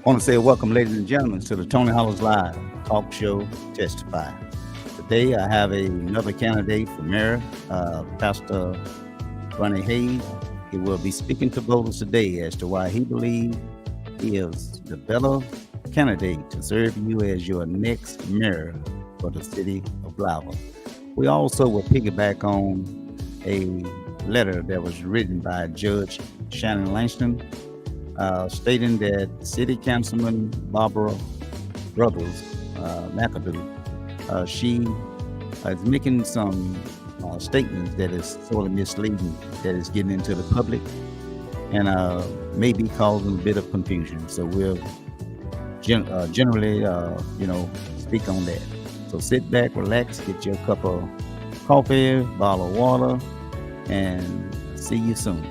I want to say welcome, ladies and gentlemen, to the Tony Hollis Live Talk Show Testify. Today, I have another candidate for mayor, Pastor Ronnie Hayse. He will be speaking to voters today as to why he believes he is the better candidate to serve you as your next mayor for the city of Blytheville. We also will piggyback on a letter that was written by Judge Shannon Langston, stating that City Councilwoman Barbara McAdoo, she is making some statements that is sort of misleading, that is getting into the public and maybe causing a bit of confusion. So we'll generally, speak on that. So sit back, relax, get your cup of coffee, bottle of water, and see you soon.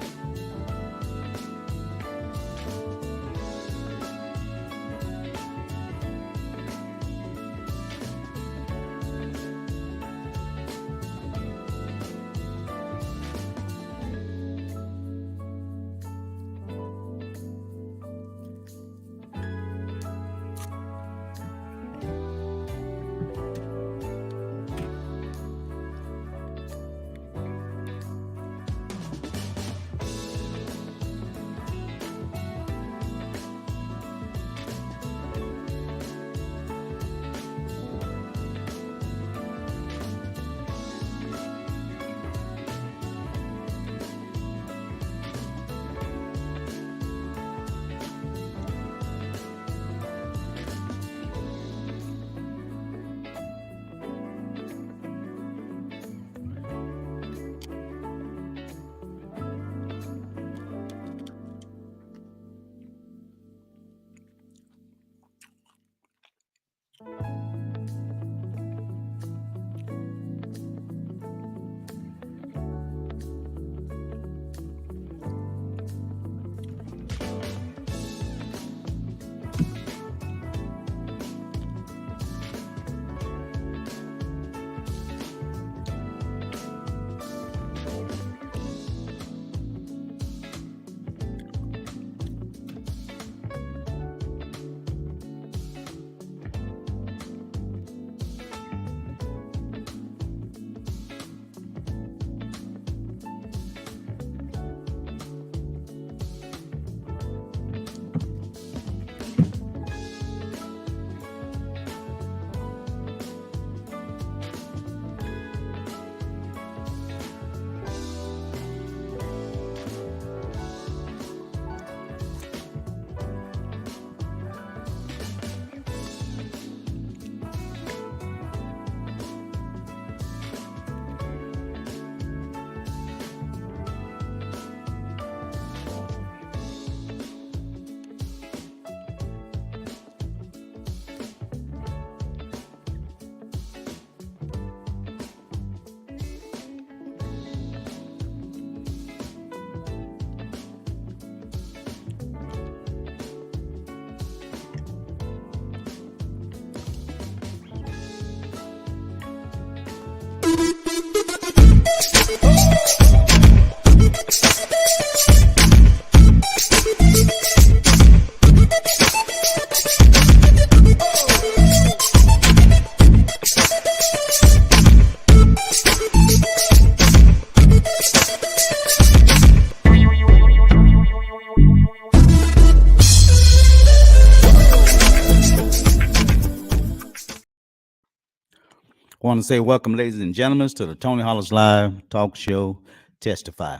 I want to say welcome, ladies and gentlemen, to the Tony Hollis Live Talk Show Testify.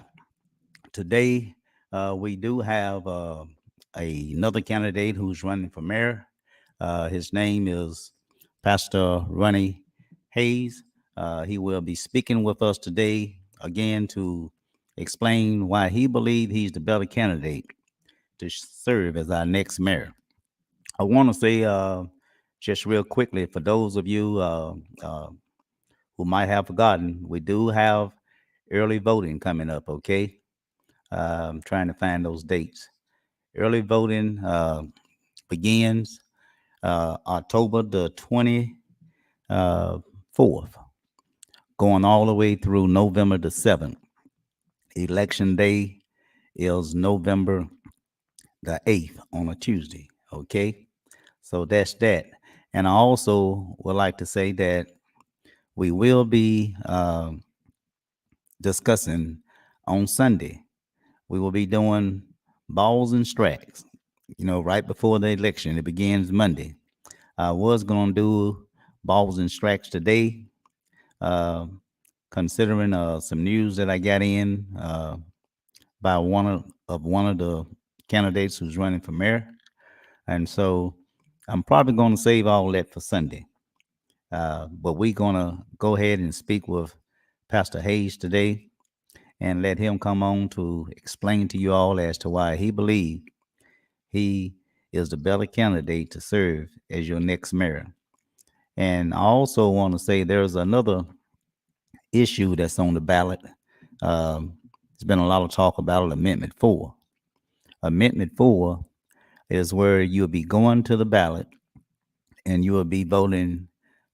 Today, we do have another candidate who's running for mayor. His name is Pastor Ronnie Hayse. He will be speaking with us today again to explain why he believes he's the better candidate to serve as our next mayor. I want to say just real quickly, for those of you who might have forgotten, we do have early voting coming up, okay? I'm trying to find those dates. Early voting begins October the 24th, going all the way through November the 7th. Election day is November the 8th on a Tuesday, Okay, so that's that. And I also would like to say that we will be discussing on Sunday. We will be doing balls and strikes. You know, right before the election, it begins Monday. I was going to do balls and strikes today, uh, considering some news that I got in by one of the candidates who's running for mayor, and so I'm probably going to save all that for Sunday. But we're going to go ahead and speak with Pastor Hayse today and let him come on to explain to you all as to why he believes he is the better candidate to serve as your next mayor. And I also want to say there's another issue that's on the ballot. There's been a lot of talk about it, Amendment 4. Amendment 4 is where you'll be going to the ballot and you will be voting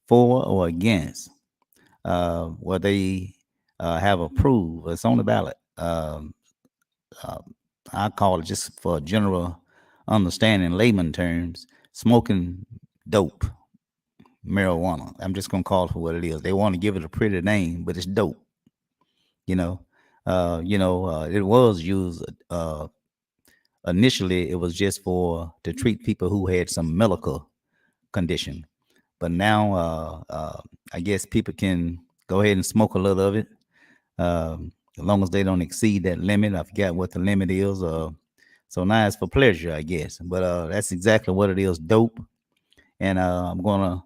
for or against what they have approved. It's on the ballot. Uh, I call it, just for general understanding, layman terms, smoking dope, marijuana. I'm just gonna call it for what it is. They want to give it a pretty name, but it's dope. You know, it was used initially. It was just for to treat people who had some medical condition, but now I guess people can go ahead and smoke a little of it, as long as they don't exceed that limit. I forgot what the limit is. So now it's for pleasure, I guess. But that's exactly what it is, dope. And I'm gonna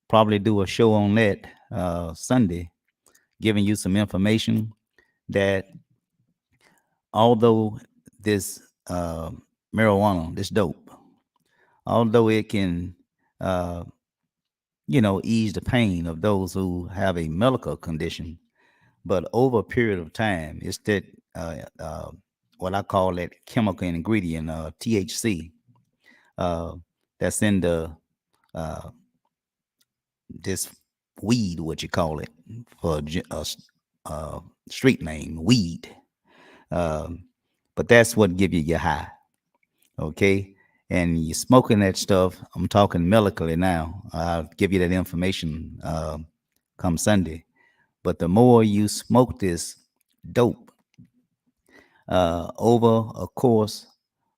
probably do a show on that Sunday, giving you some information that although this marijuana, this dope, although it can, uh, ease the pain of those who have a medical condition, but over a period of time, it's that uh, uh, what I call that chemical ingredient, THC, uh, that's in the uh, this weed, what you call it, for street name, weed. Um, but that's what give you your high, okay? And you're smoking that stuff. I'm talking medically now. I'll give you that information come Sunday. But the more you smoke this dope over a course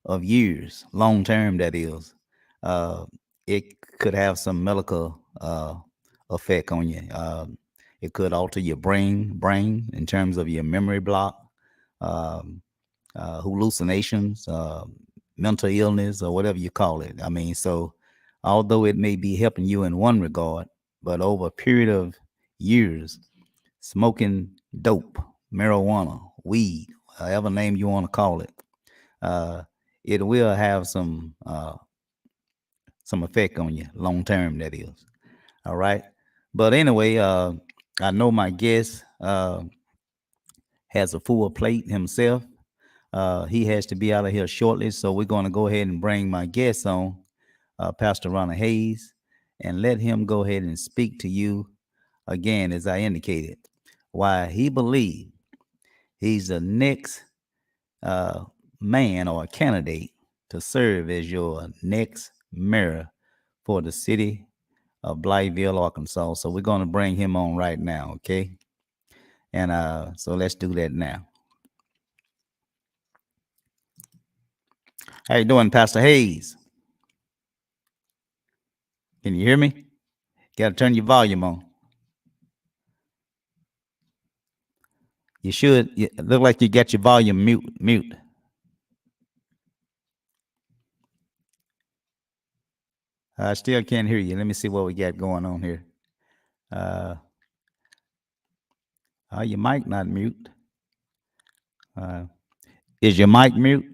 of years, long term, that is, uh, it could have some medical effect on you. It could alter your brain in terms of your memory block, um, hallucinations, mental illness, or whatever you call it. I mean, so although it may be helping you in one regard, but over a period of years, smoking dope, marijuana, weed, however name you want to call it, uh, it will have some effect on you long term. That is all right. But anyway, I know my guest has a full plate himself. He has to be out of here shortly, so we're going to go ahead and bring my guest on, Pastor Ronnie Hayse, and let him go ahead and speak to you again, as I indicated, why he believes he's the next uh, man or candidate to serve as your next mayor for the city of Blytheville, Arkansas. So we're going to bring him on right now, okay? And so let's do that now. How you doing, Pastor Hayse? Can you hear me? Got to turn your volume on. You should. It look like you got your volume mute. I still can't hear you. Let me see what we got going on here. Uh, your mic not mute. Uh, is your mic mute?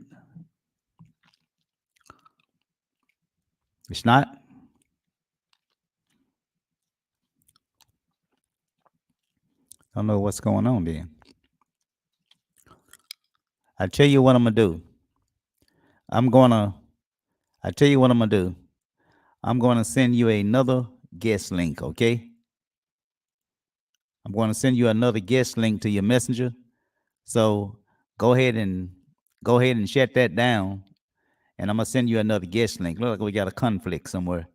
It's not. I don't know what's going on then. I tell you what I'm gonna do. I'm gonna. I tell you what I'm gonna do. I'm gonna send you another guest link. Okay. I'm gonna send you another guest link to your messenger. So go ahead and shut that down, and I'm gonna send you another guest link. Look like we got a conflict somewhere.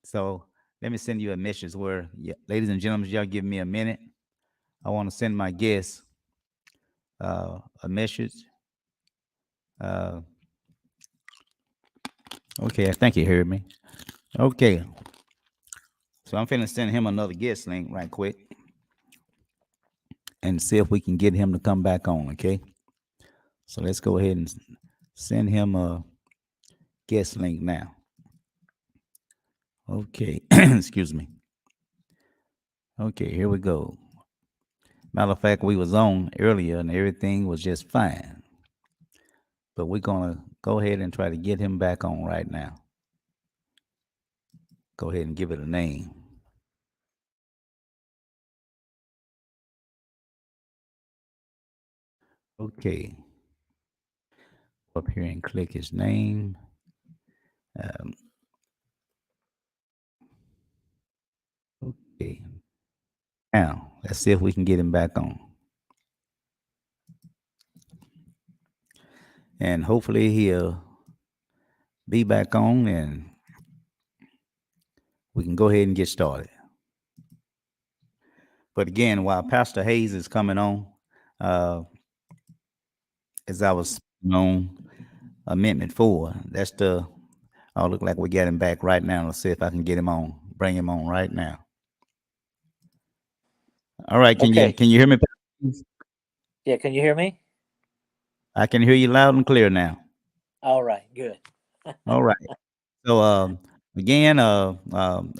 So let me send you a message where, yeah, ladies and gentlemen, y'all give me a minute. I want to send my guest a message. Uh, okay, I think you heard me. Okay, so I'm finna send him another guest link right quick and see if we can get him to come back on. Okay, so let's go ahead and send him a guest link now. Okay, excuse me. Okay, here we go. Matter of fact, we was on earlier and everything was just fine. But we're gonna go ahead and try to get him back on right now. Go ahead and give it a name. Okay. Up here and click his name. Um, okay. Now, let's see if we can get him back on. And hopefully he'll be back on and we can go ahead and get started. But again, while Pastor Hayse is coming on, uh, as I was on Amendment 4, that's the, oh, look like we got him back right now. Let's see if I can get him on, bring him on right now. All right, can Okay. you hear me? Yeah, can you hear me? I can hear you loud and clear now. All right, good. All right. So again, I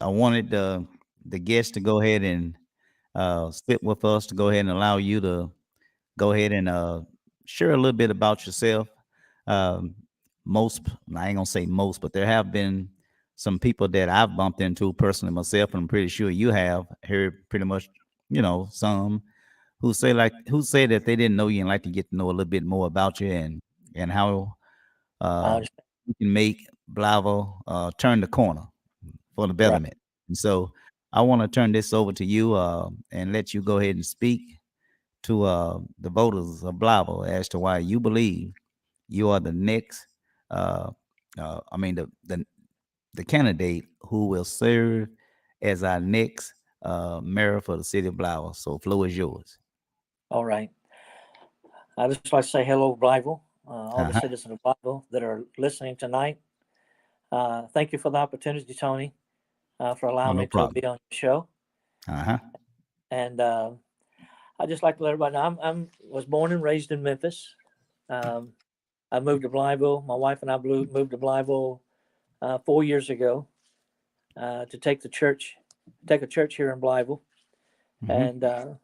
wanted the guest to go ahead and sit with us, to go ahead and allow you to go ahead and share a little bit about yourself. Um, I ain't gonna say most, but there have been some people that I've bumped into personally myself, and I'm pretty sure you have heard pretty much, some who say that they didn't know you and like to get to know a little bit more about you and how I uh, understand. you can make Blytheville turn the corner for the Right. betterment. And so I want to turn this over to you and let you go ahead and speak to the voters of Blytheville as to why you believe you are the next, uh, I mean, the candidate who will serve as our next mayor for the city of Blytheville. So floor is yours. All right. I just like to say hello, Blytheville, all the Uh-huh. citizens of Blytheville that are listening tonight. Thank you for the opportunity, Tony, for Oh, allowing no me to problem. be on your show. Uh-huh. And I just like to let everybody know I'm was born and raised in Memphis. Um, I moved to Blytheville. My wife and I moved to Blytheville 4 years ago to take a church here in Blytheville. Mm-hmm. And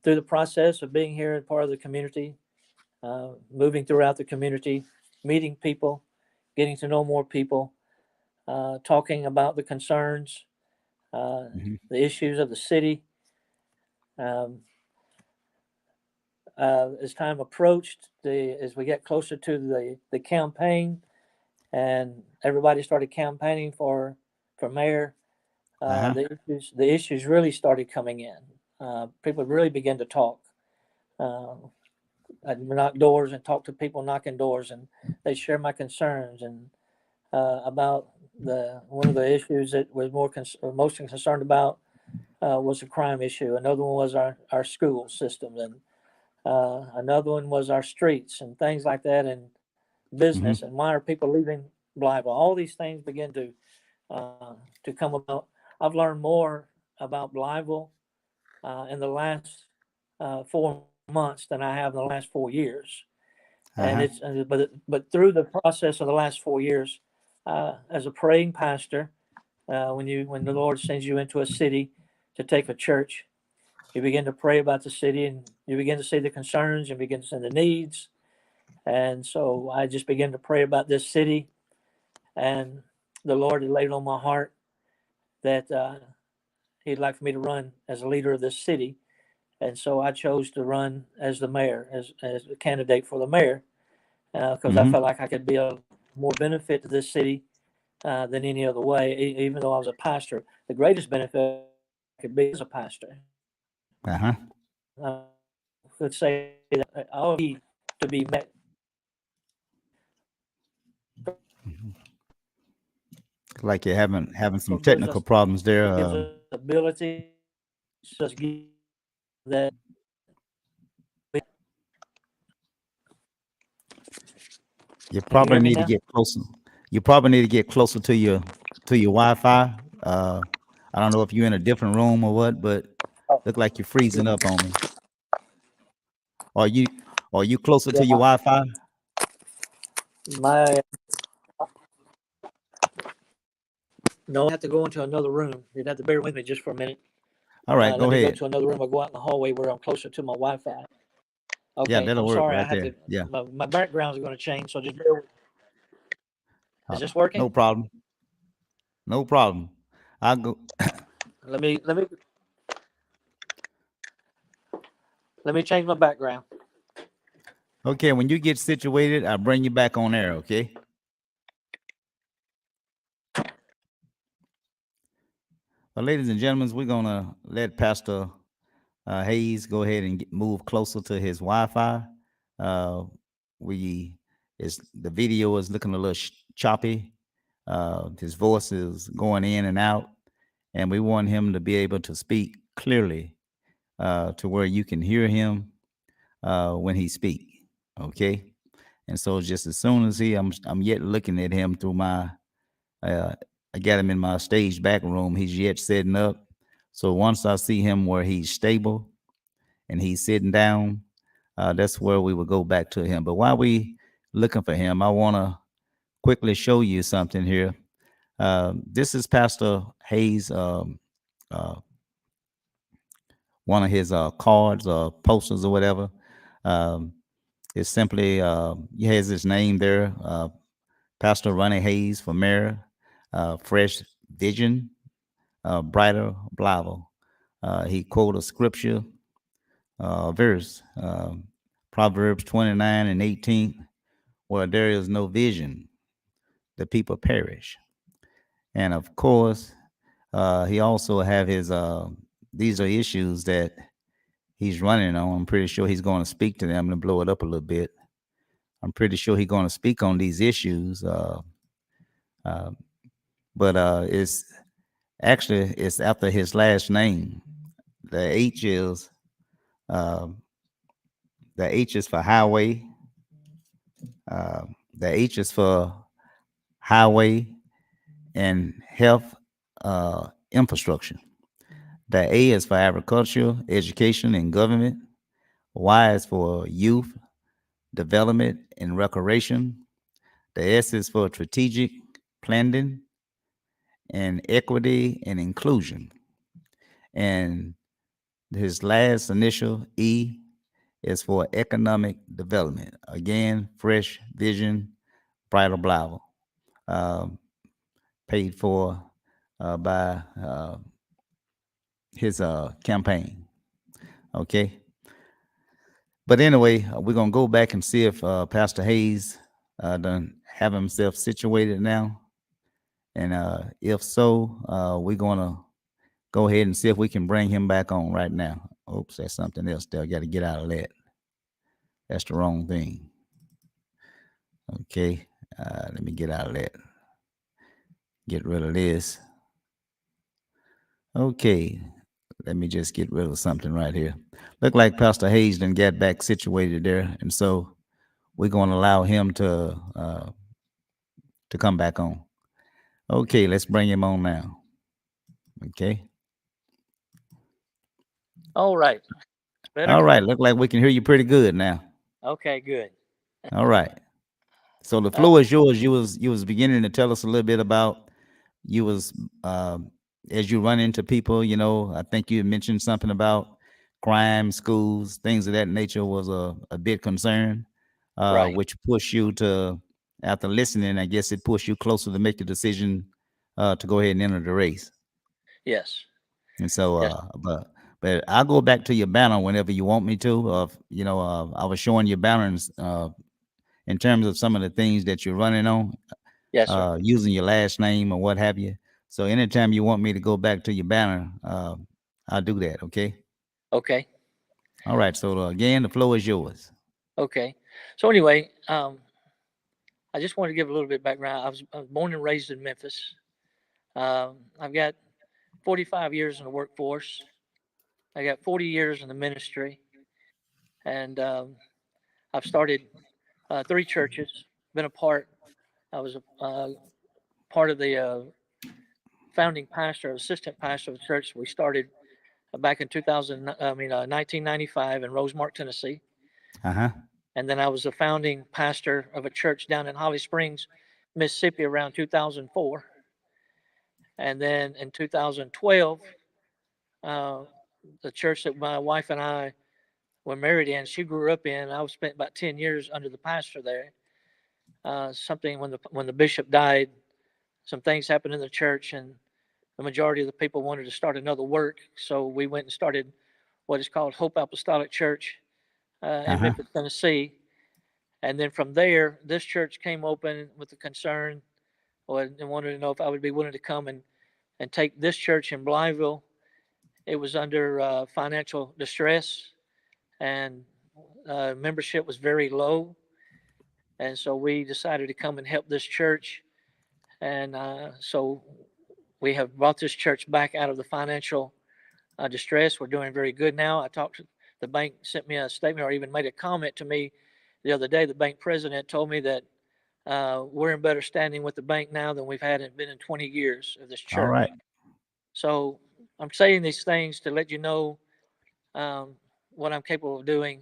through the process of being here and part of the community, moving throughout the community, meeting people, getting to know more people, talking about the concerns, Mm-hmm. the issues of the city. Um, as time approached, as we get closer to the campaign, and everybody started campaigning for mayor, Uh-huh. the issues really started coming in. People really began to talk. Uh, I knock doors and talk to people knocking doors, and they share my concerns and about the one of the issues that was most concerned about was a crime issue. Another one was our school system, and another one was our streets and things like that, and business. Mm-hmm. And why are people leaving Blytheville? All these things begin to come about. I've learned more about Blytheville in the last 4 months than I have in the last 4 years. And Uh-huh. but through the process of the last 4 years, as a praying pastor, when the Lord sends you into a city to take a church, you begin to pray about the city and you begin to see the concerns and begin to see the needs. And so I just began to pray about this city, and the Lord had laid on my heart that He'd like for me to run as a leader of this city. And so I chose to run as the mayor, as a candidate for the mayor, because I Mm-hmm. felt like I could be a more benefit to this city than any other way. Even though I was a pastor, the greatest benefit I could be as a pastor. Uh-huh. I could say that all need to be met Like you're having some Lord gives technical us problems there. ability, just give that. You Can you probably hear me need to now? get closer. You probably need to get closer to your Wi-Fi. I don't know if you're in a different room or what, but look like you're freezing up on me. Are you are you closer to your Yeah, Wi-Fi? my no, I have to go into another room. You'd have to bear with me just for a minute. All right, Let go me go ahead. to another room or go out in the hallway where I'm closer to my Wi-Fi. Yeah, Okay, that'll I'm work sorry. I right had there. to. Yeah. My background is going to change, so just bear with. Uh, Is this working? no problem. No problem. I'll go. Let me change my background. Okay, when you get situated, I'll bring you back on air, okay? Well, ladies and gentlemen, we're gonna let Pastor Hayes go ahead and move closer to his Wi-Fi. Uh, we is the video is looking a little choppy. His voice is going in and out, and we want him to be able to speak clearly to where you can hear him when he speak. Okay, and so just as soon as I'm yet looking at him through my uh, I got him in my stage back room. He's yet setting up. So once I see him where he's stable and he's sitting down, that's where we will go back to him. But while we looking for him, I want to quickly show you something here. This is Pastor Hayes, uh, one of his cards or posters or whatever. Um, it's simply he has his name there, Pastor Ronnie Hayes for mayor, fresh vision, brighter Blytheville. He quoted a scripture verse, Proverbs 29 and 18, where there is no vision, the people perish. And of course, he also have his, these are issues that he's running on. I'm pretty sure he's going to speak to them and blow it up a little bit. I'm pretty sure he's going to speak on these issues. Uh, but it's after his last name. The H is uh, the H is for highway. Uh, the H is for highway and health infrastructure. The A is for agriculture, education, and government. Y is for youth, development, and recreation. The S is for strategic planning and equity and inclusion. And his last initial, E, is for economic development. Again, fresh vision, brighter Blytheville. Um, paid for by his campaign. Okay. But anyway, we're gonna go back and see if Pastor Hayes done have himself situated now, and if so, we're gonna go ahead and see if we can bring him back on right now. Oops, that's something else. There, got to get out of that. That's the wrong thing. Okay, let me get out of that. Get rid of this. Okay, let me just get rid of something right here. Look like Pastor Hayes done got back situated there, and so we're going to allow him to come back on. Okay, let's bring him on now. Okay. All right. Better. All right. Look like we can hear you pretty good now. Okay, good. All right. So the Uh, floor is yours. You was beginning to tell us a little bit about you was as you run into people. I think you had mentioned something about crime, schools, things of that nature was a big concern, right. which pushed you to after listening. I guess it pushed you closer to make the decision to go ahead and enter the race. Yes. And so, Yes. but I'll go back to your banner whenever you want me to. I was showing your banners in terms of some of the things that you're running on, Yes, sir. using your last name or what have you. So anytime you want me to go back to your banner, I'll do that. Okay. Okay. All right. So again, the floor is yours. Okay. So anyway, I just want to give a little bit of background. I was born and raised in Memphis. I've got 45 years in the workforce. I got 40 years in the ministry, and I've started 3 churches. Been a part. I was a part of the founding pastor, assistant pastor of the church. We started back in 1995 in Rosemark, Tennessee. Uh-huh. And then I was the founding pastor of a church down in Holly Springs, Mississippi, around 2004. And then in 2012, the church that my wife and I were married in, she grew up in, I spent about 10 years under the pastor there. Something when the bishop died, some things happened in the church, and the majority of the people wanted to start another work. So we went and started what is called Hope Apostolic Church in Memphis, Tennessee. And then from there, this church came open with the concern and wanted to know if I would be willing to come and take this church in Blytheville. It was under financial distress, and membership was very low. And so we decided to come and help this church. And so we have brought this church back out of the financial distress. We're doing very good now. I talked to the bank, sent me a statement, or even made a comment to me the other day. The bank president told me that we're in better standing with the bank now than we've been in 20 years of this church. All right. So I'm saying these things to let you know what I'm capable of doing.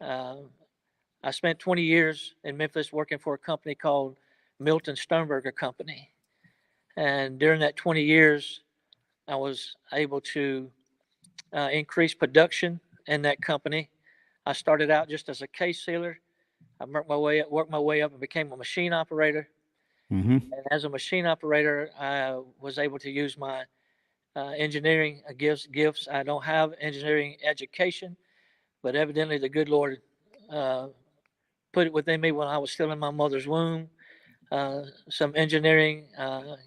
I spent 20 years in Memphis working for a company called Milton Sternberger Company. And during that 20 years, I was able to increase production in that company. I started out just as a case sealer. I worked my way up and became a machine operator. Mm-hmm. And as a machine operator, I was able to use my engineering gifts. I don't have engineering education, but evidently the good Lord put it within me when I was still in my mother's womb, some engineering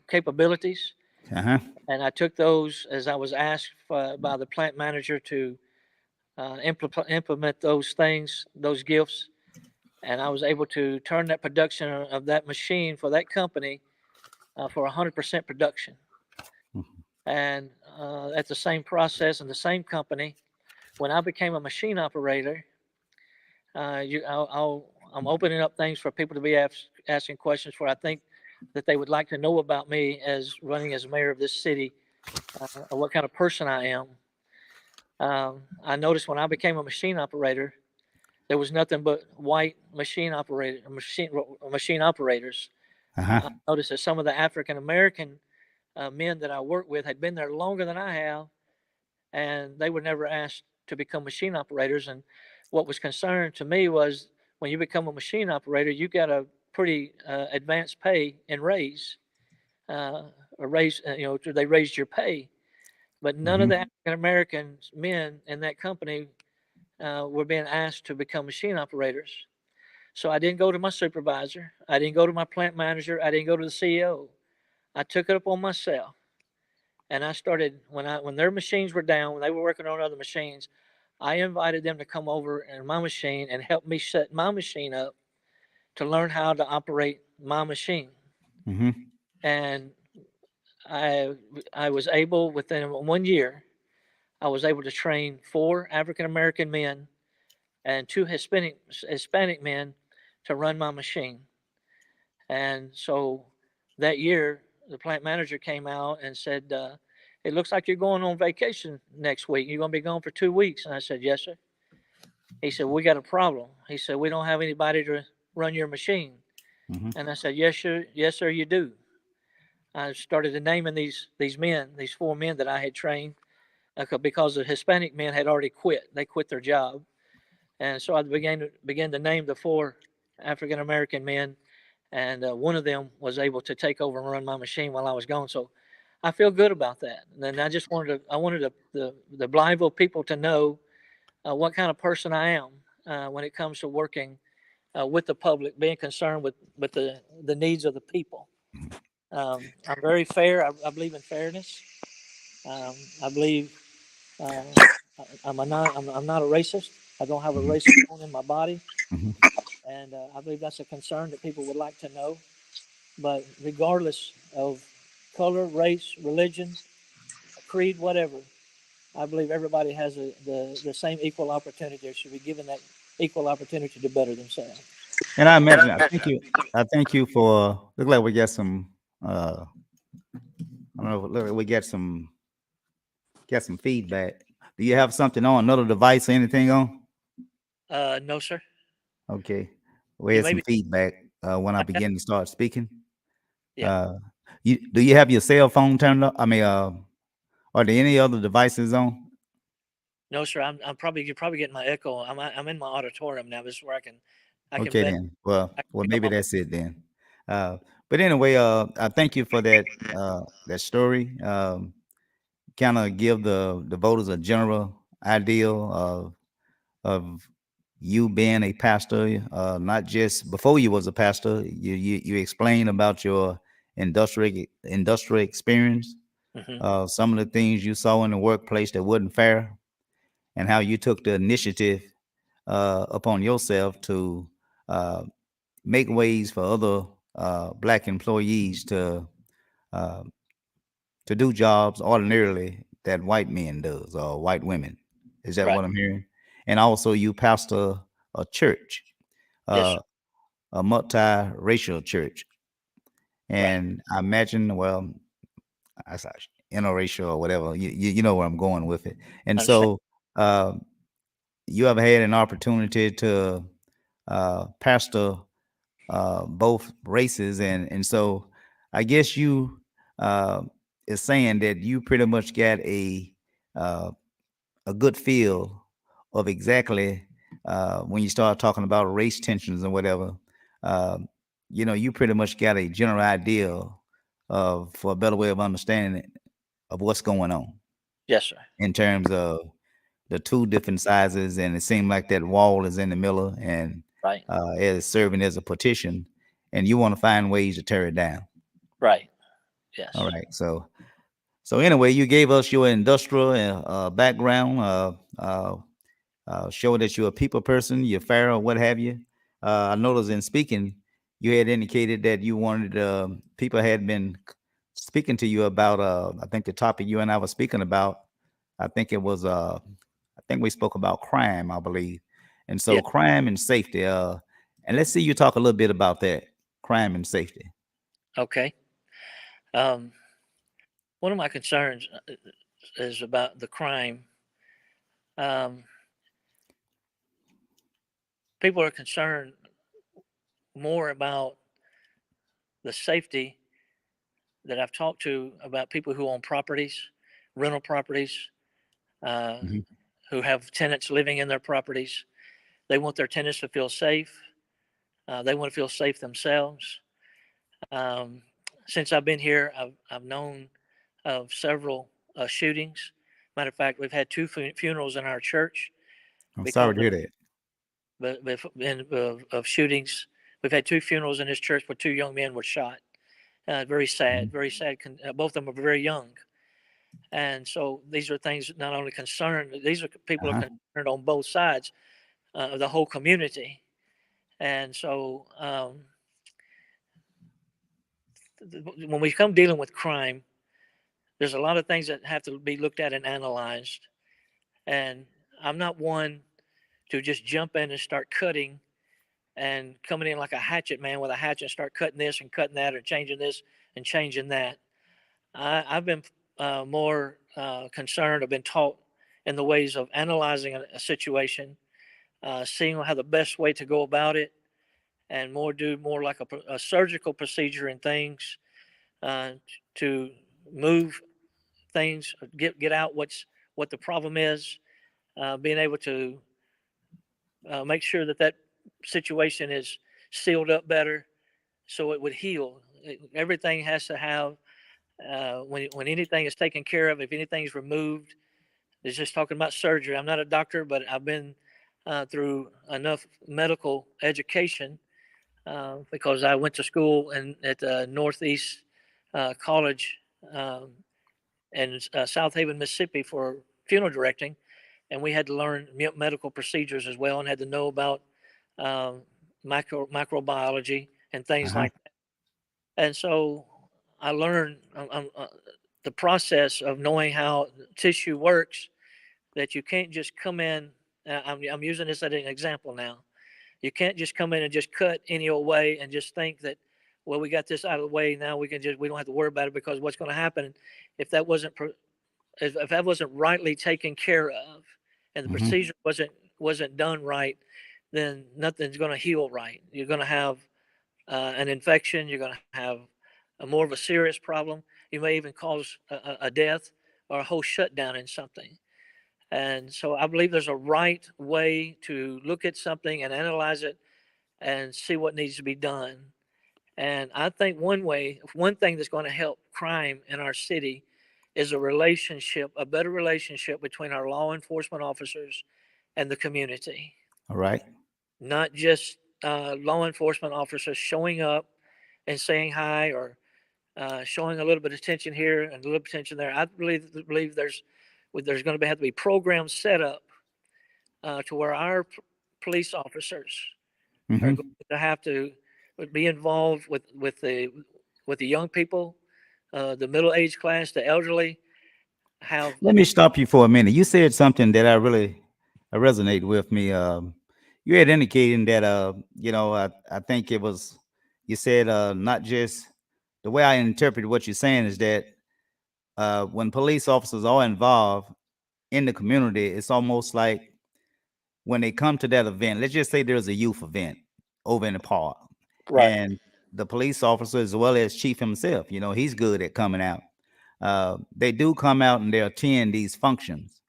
capabilities. Uh-huh. And I took those as I was asked by the plant manager to implement those things, those gifts. And I was able to turn that production of that machine for that company for 100% production. Mm-hmm. And at the same process in the same company, when I became a machine operator, I'm opening up things for people to be asking questions for. I think that they would like to know about me as running as mayor of this city, what kind of person I am. I noticed when I became a machine operator, there was nothing but white machine operators. Uh-huh. I noticed that some of the African American men that I work with had been there longer than I have, and they were never asked to become machine operators. And what was concerned to me was when you become a machine operator, you got a pretty advanced pay and raise, they raised your pay. But none of the African American men in that company were being asked to become machine operators. So I didn't go to my supervisor. I didn't go to my plant manager. I didn't go to the CEO. I took it up on myself. And I started when their machines were down, when they were working on other machines, I invited them to come over in my machine and help me set my machine up to learn how to operate my machine. Mm-hmm. And I was able, within 1 year, I was able to train 4 African American men and 2 Hispanic men to run my machine. And so that year, the plant manager came out and said, "It looks like you're going on vacation next week. You're going to be gone for 2 weeks." And I said, "Yes, sir." He said, "We got a problem." He said, "We don't have anybody to run your machine." Mm-hmm. And I said, "Yes, sir. Yes, sir, you do." I started naming these men, these 4 men that I had trained, because the Hispanic men had already quit. They quit their job. And so I began to name the 4 African American men, and one of them was able to take over and run my machine while I was gone. So I feel good about that. And then I wanted the Blytheville people to know what kind of person I am when it comes to working with the public, being concerned with the needs of the people. I'm very fair. I believe in fairness. I believe I'm not a racist. I don't have a racist bone in my body. Mm-hmm. And I believe that's a concern that people would like to know. But regardless of color, race, religion, creed, whatever, I believe everybody has the same equal opportunity, or should be given that equal opportunity to better themselves. And I imagine, I thank you for, look like we got some, I don't know, look like we got some feedback. Do you have something on another device or anything on? No, sir. Okay. We You had may some be. feedback when I I got, begin to start speaking. yeah. Uh, do you have your cell phone turned up? I mean, are there any other devices on? No, sir. I'm probably you're probably getting my echo. I'm in my auditorium now. This is where I can Okay bet then. Well, I can well, pick up maybe my. that's it then. But anyway, I thank you for that story. Kind of give the voters a general idea of you being a pastor, not just before you was a pastor. You explained about your industrial experience, Hmm. some of the things you saw in the workplace that wasn't fair, and how you took the initiative upon yourself to uh, make ways for other black employees uh, to do jobs ordinarily that white men does or white women. Is that Right. what I'm hearing? And also, you pastor a church, Yes, sir. uh, a multiracial church, Right. and I imagine, well, I saw interracial or whatever. You know where I'm going with it. And Understand. so, uh, you ever had an opportunity to pastor both races, and so I guess you uh, is saying that you pretty much got uh, a good feel of exactly when you start talking about race tensions and whatever. Uh, you pretty much got a general idea of, for a better way of understanding it, of what's going on Yes, sir. in terms of the two different sizes, and it seemed like that wall is in the middle, and Right. it is serving as a partition, and you want to find ways to tear it down. Right. All Yes. right. So anyway, you gave us your industrial background, show that you're a people person, you're fair, or what have you. I noticed in speaking, you had indicated that you wanted people had been speaking to you about. I think the topic you and I were speaking about. I think it was. I think we spoke about crime, I believe, and Yeah. so crime and safety. And let's see you talk a little bit about that crime and safety. Okay. Um, One of my concerns is about the crime. Um, People are concerned more about the safety that I've talked to about people who own properties, rental properties, uh, Mhm. who have tenants living in their properties. They want their tenants to feel safe. They want to feel safe themselves. Um, since I've been here, I've known of several shootings. Matter of fact, we've had two funerals in our church I'm sorry because to hear that. of shootings. We've had two funerals in this church where two young men were shot. Very sad, Mhm. very sad. Both of them are very young. And so these are things that not only concern, these are people are Uh-huh. concerned on both sides of the whole community. And so when we come dealing with crime, there's a lot of things that have to be looked at and analyzed. And I'm not one to just jump in and start cutting and coming in like a hatchet man with a hatchet and start cutting this and cutting that or changing this and changing that. I've been more concerned. I've been taught in the ways of analyzing a situation, seeing how the best way to go about it, and do more like a surgical procedure and things uh, to move things, get out what the problem is, being able to make sure that situation is sealed up better so it would heal. Everything has to have when anything is taken care of, if anything's removed. It's just talking about surgery. I'm not a doctor, but I've been through enough medical education because I went to school at Northeast College um, in South Haven, Mississippi for funeral directing, and we had to learn medical procedures as well, and had to know about um, microbiology and things Uh-huh. like that. And so I learned the process of knowing how tissue works, that you can't just come in. I'm using this as an example now. You can't just come in and just cut any old way and just think that, well, we got this out of the way. Now we don't have to worry about it, because what's going to happen if that wasn't, if that wasn't rightly taken care of and the Mm-hmm. procedure wasn't done right, then nothing's going to heal right. You're going to have an infection. You're going to have more of a serious problem. You may even cause a death or a whole shutdown in something. And so I believe there's a right way to look at something and analyze it and see what needs to be done. And I think one thing that's going to help crime in our city is a better relationship between our law enforcement officers and the community. All right. Not just law enforcement officers showing up and saying hi, or showing a little bit of attention here and a little attention there. I believe there's going to have to be programs set up to where our police officers are Mm-hmm. going to have to be involved with the young people, the middle age class, the elderly. Have Let me stop you for a minute. You said something that I really resonate with me. You had indicated that I think it was you said not just the way I interpret what you're saying is that when police officers are involved in the community, it's almost like when they come to that event. Let's just say there's a youth event over in the park, right, and the police officer, as well as chief himself, he's good at coming out. They do come out and they attend these functions,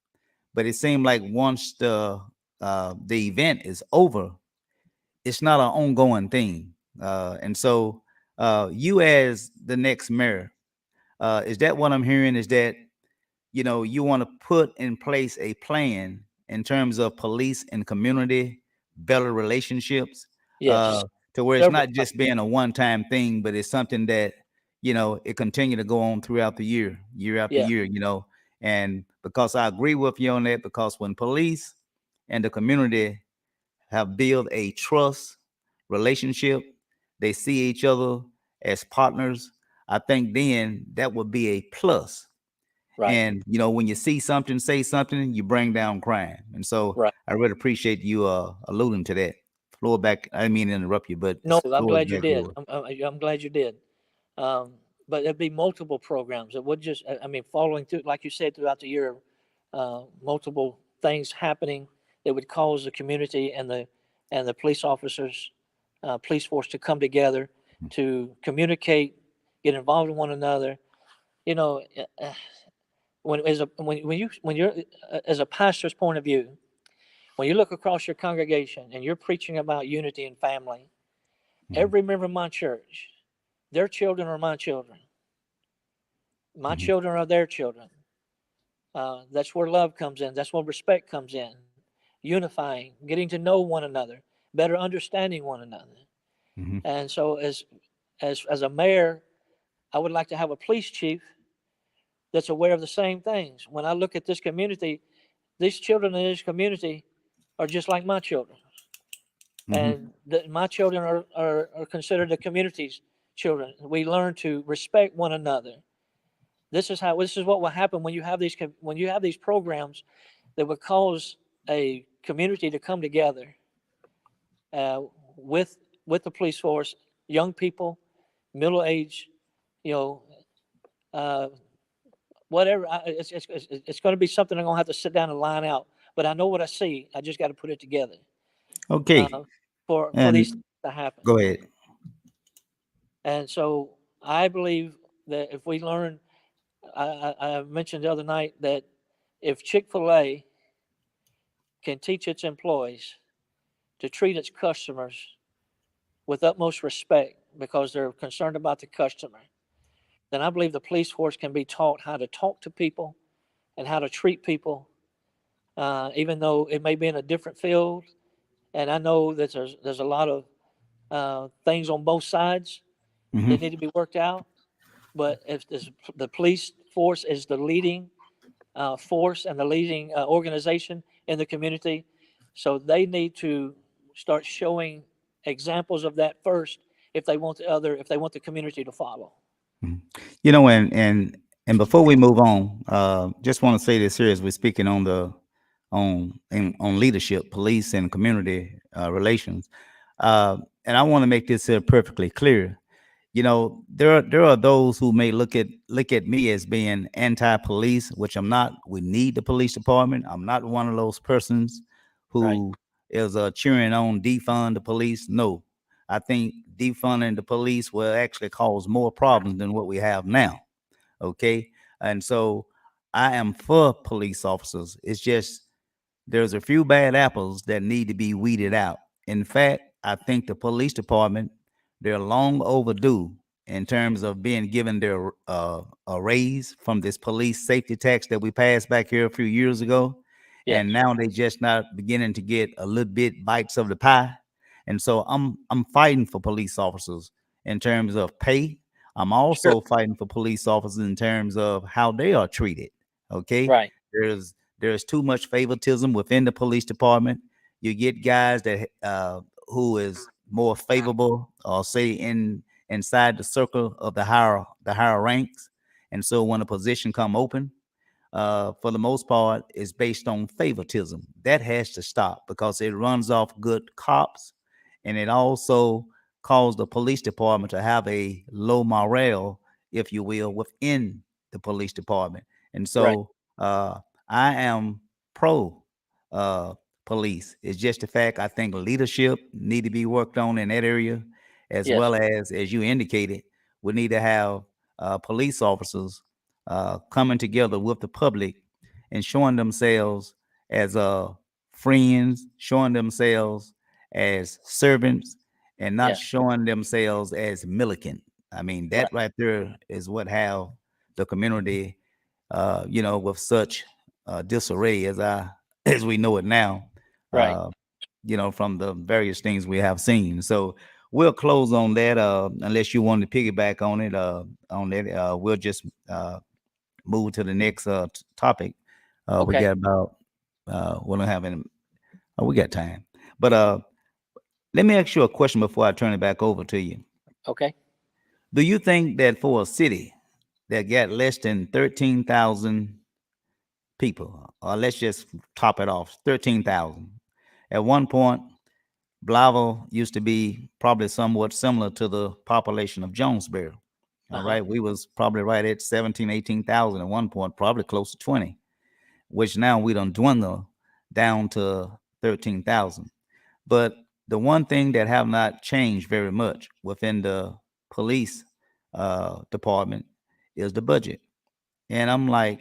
but it seemed like once the event is over, it's not an ongoing thing. And so, you as the next mayor, is that what I'm hearing? Is that you want to put in place a plan in terms of police and community better relationships, yes, uh, to where it's several, not just being a one-time thing, but it's something that it continue to go on throughout the year after yeah, year. And because I agree with you on that, because when police and the community have built a trust relationship, they see each other as partners. I think then that would be a plus. right, And when you see something, say something, you bring down crime. And so right. I really appreciate you alluding to that. Floor back. I didn't mean to interrupt you, but No, the I'm floor is glad you back did. yours. I'm glad you did. But there'd be multiple programs. It would just, I mean, following through, like you said, throughout the year, multiple things happening that would cause the community and the police officers, police force to come together to communicate, get involved in one another. You know, when you're as a pastor's point of view, when you look across your congregation and you're preaching about unity and family, Mhm, every member of my church, their children are my children. My mhm, children are their children. That's where love comes in. That's where respect comes in. Unifying, getting to know one another, better understanding one another. mhm. And so, as a mayor, I would like to have a police chief that's aware of the same things. When I look at this community, these children in this community are just like my children, Mhm. and my children are considered the community's children. We learn to respect one another. This is what will happen when you have these programs that would cause a community to come together, uh, with the police force, young people, middle age, you know, uh, whatever. It's going to be something I'm going to have to sit down and line out. But I know what I see. I just got to put it together, Okay. uh, for these And things to happen. go ahead. And so I believe that if we learn, I mentioned the other night that if Chick-fil-A can teach its employees to treat its customers with utmost respect because they're concerned about the customer, then I believe the police force can be taught how to talk to people and how to treat people, even though it may be in a different field. And I know that there's a lot of things on both sides Mhm. that need to be worked out. But if the police force is the leading force and the leading organization in the community, so they need to start showing examples of that first if they want the community to follow. Mhm. You know, and before we move on, just want to say this here as we're speaking on on leadership, police, and community relations, and I want to make this here perfectly clear. You know, there are those who may look at me as being anti-police, which I'm not. We need the police department. I'm not one of those persons Right. who is cheering on defund the police. No, I think defunding the police will actually cause more problems than what we have now. Okay, and so I am for police officers. It's just there's a few bad apples that need to be weeded out. In fact, I think the police department, they're long overdue in terms of being given their a raise from this police safety tax that we passed back here a few years ago. Yes. And now they just not beginning to get a little bit bites of the pie. And so I'm fighting for police officers in terms of pay. I'm Sure. also fighting for police officers in terms of how they are treated. Okay. Right. There's too much favoritism within the police department. You get guys that who is more favorable, or say inside the circle of the higher ranks, and so when a position come open, for the most part, is based on favoritism. That has to stop because it runs off good cops, and it also caused the police department to have a low morale, if you will, within the police department. And Right. so I am pro uh, police. It's just the fact I think leadership need to be worked on in that area, as Yes. well as you indicated, we need to have police officers coming together with the public and showing themselves as friends, showing themselves as servants, and not Yes. showing themselves as militant. I mean, that Right. right there is what have the community, with such disarray as we know it now. Right. Uh, from the various things we have seen. So we'll close on that. Unless you want to piggyback on it, we'll just move to the next topic. We Okay. got about we don't have any. Oh, we got time. But let me ask you a question before I turn it back over to you. Okay. Do you think that for a city that got less than 13,000 people, or let's just top it off, 13,000. At one point, Blytheville used to be probably somewhat similar to the population of Jonesboro. All Uh-huh. right. We was probably right at 17, 18,000 at one point, probably close to 20, which now we don't dwindle down to 13,000. But the one thing that have not changed very much within the police department is the budget. And I'm like,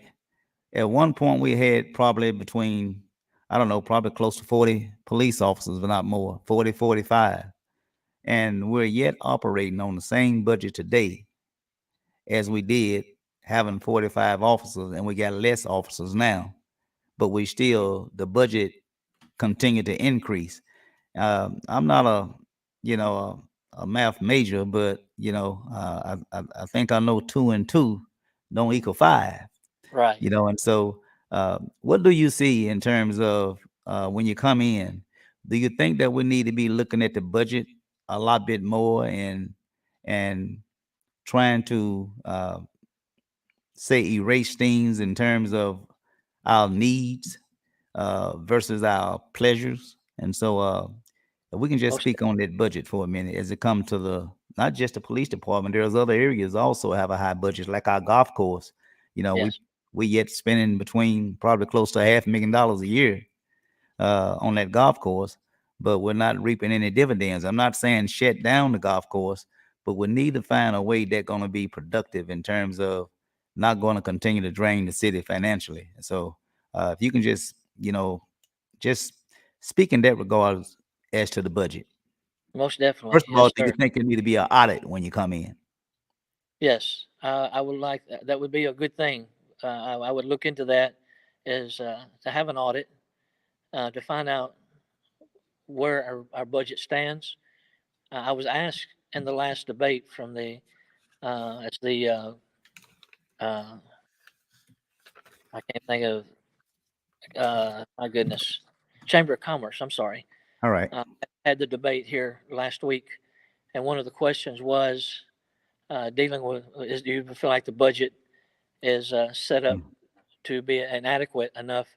at one point we had probably between, I don't know, probably close to 40 police officers, but not more, 40, 45. And we're yet operating on the same budget today as we did having 45 officers, and we got less officers now, but we still, the budget continue to increase. I'm not a math major, but I think I know two and two don't equal five. Right. And so what do you see in terms of when you come in? Do you think that we need to be looking at the budget a lot bit more and trying to say erase things in terms of our needs versus our pleasures? And so if we can just Most. speak on that budget for a minute as it comes to the not just the police department, there's other areas also have a high budget, like our golf course. You know, Yes. we yet spending between probably close to $500,000 a year on that golf course, but we're not reaping any dividends. I'm not saying shut down the golf course, but we need to find a way that's going to be productive in terms of not going to continue to drain the city financially. So if you can just speak in that regard as to the budget. Most definitely. First of all, Yes, do you sir. think there need to be an audit when you come in? Yes. I would like that. That would be a good thing. I would look into that, is to have an audit to find out where our budget stands. I was asked in the last debate from it's the uh, I can't think of my goodness, Chamber of Commerce. I'm sorry. All right. I had the debate here last week, and one of the questions was dealing with, do you feel like the budget is set up Mm. to be inadequate enough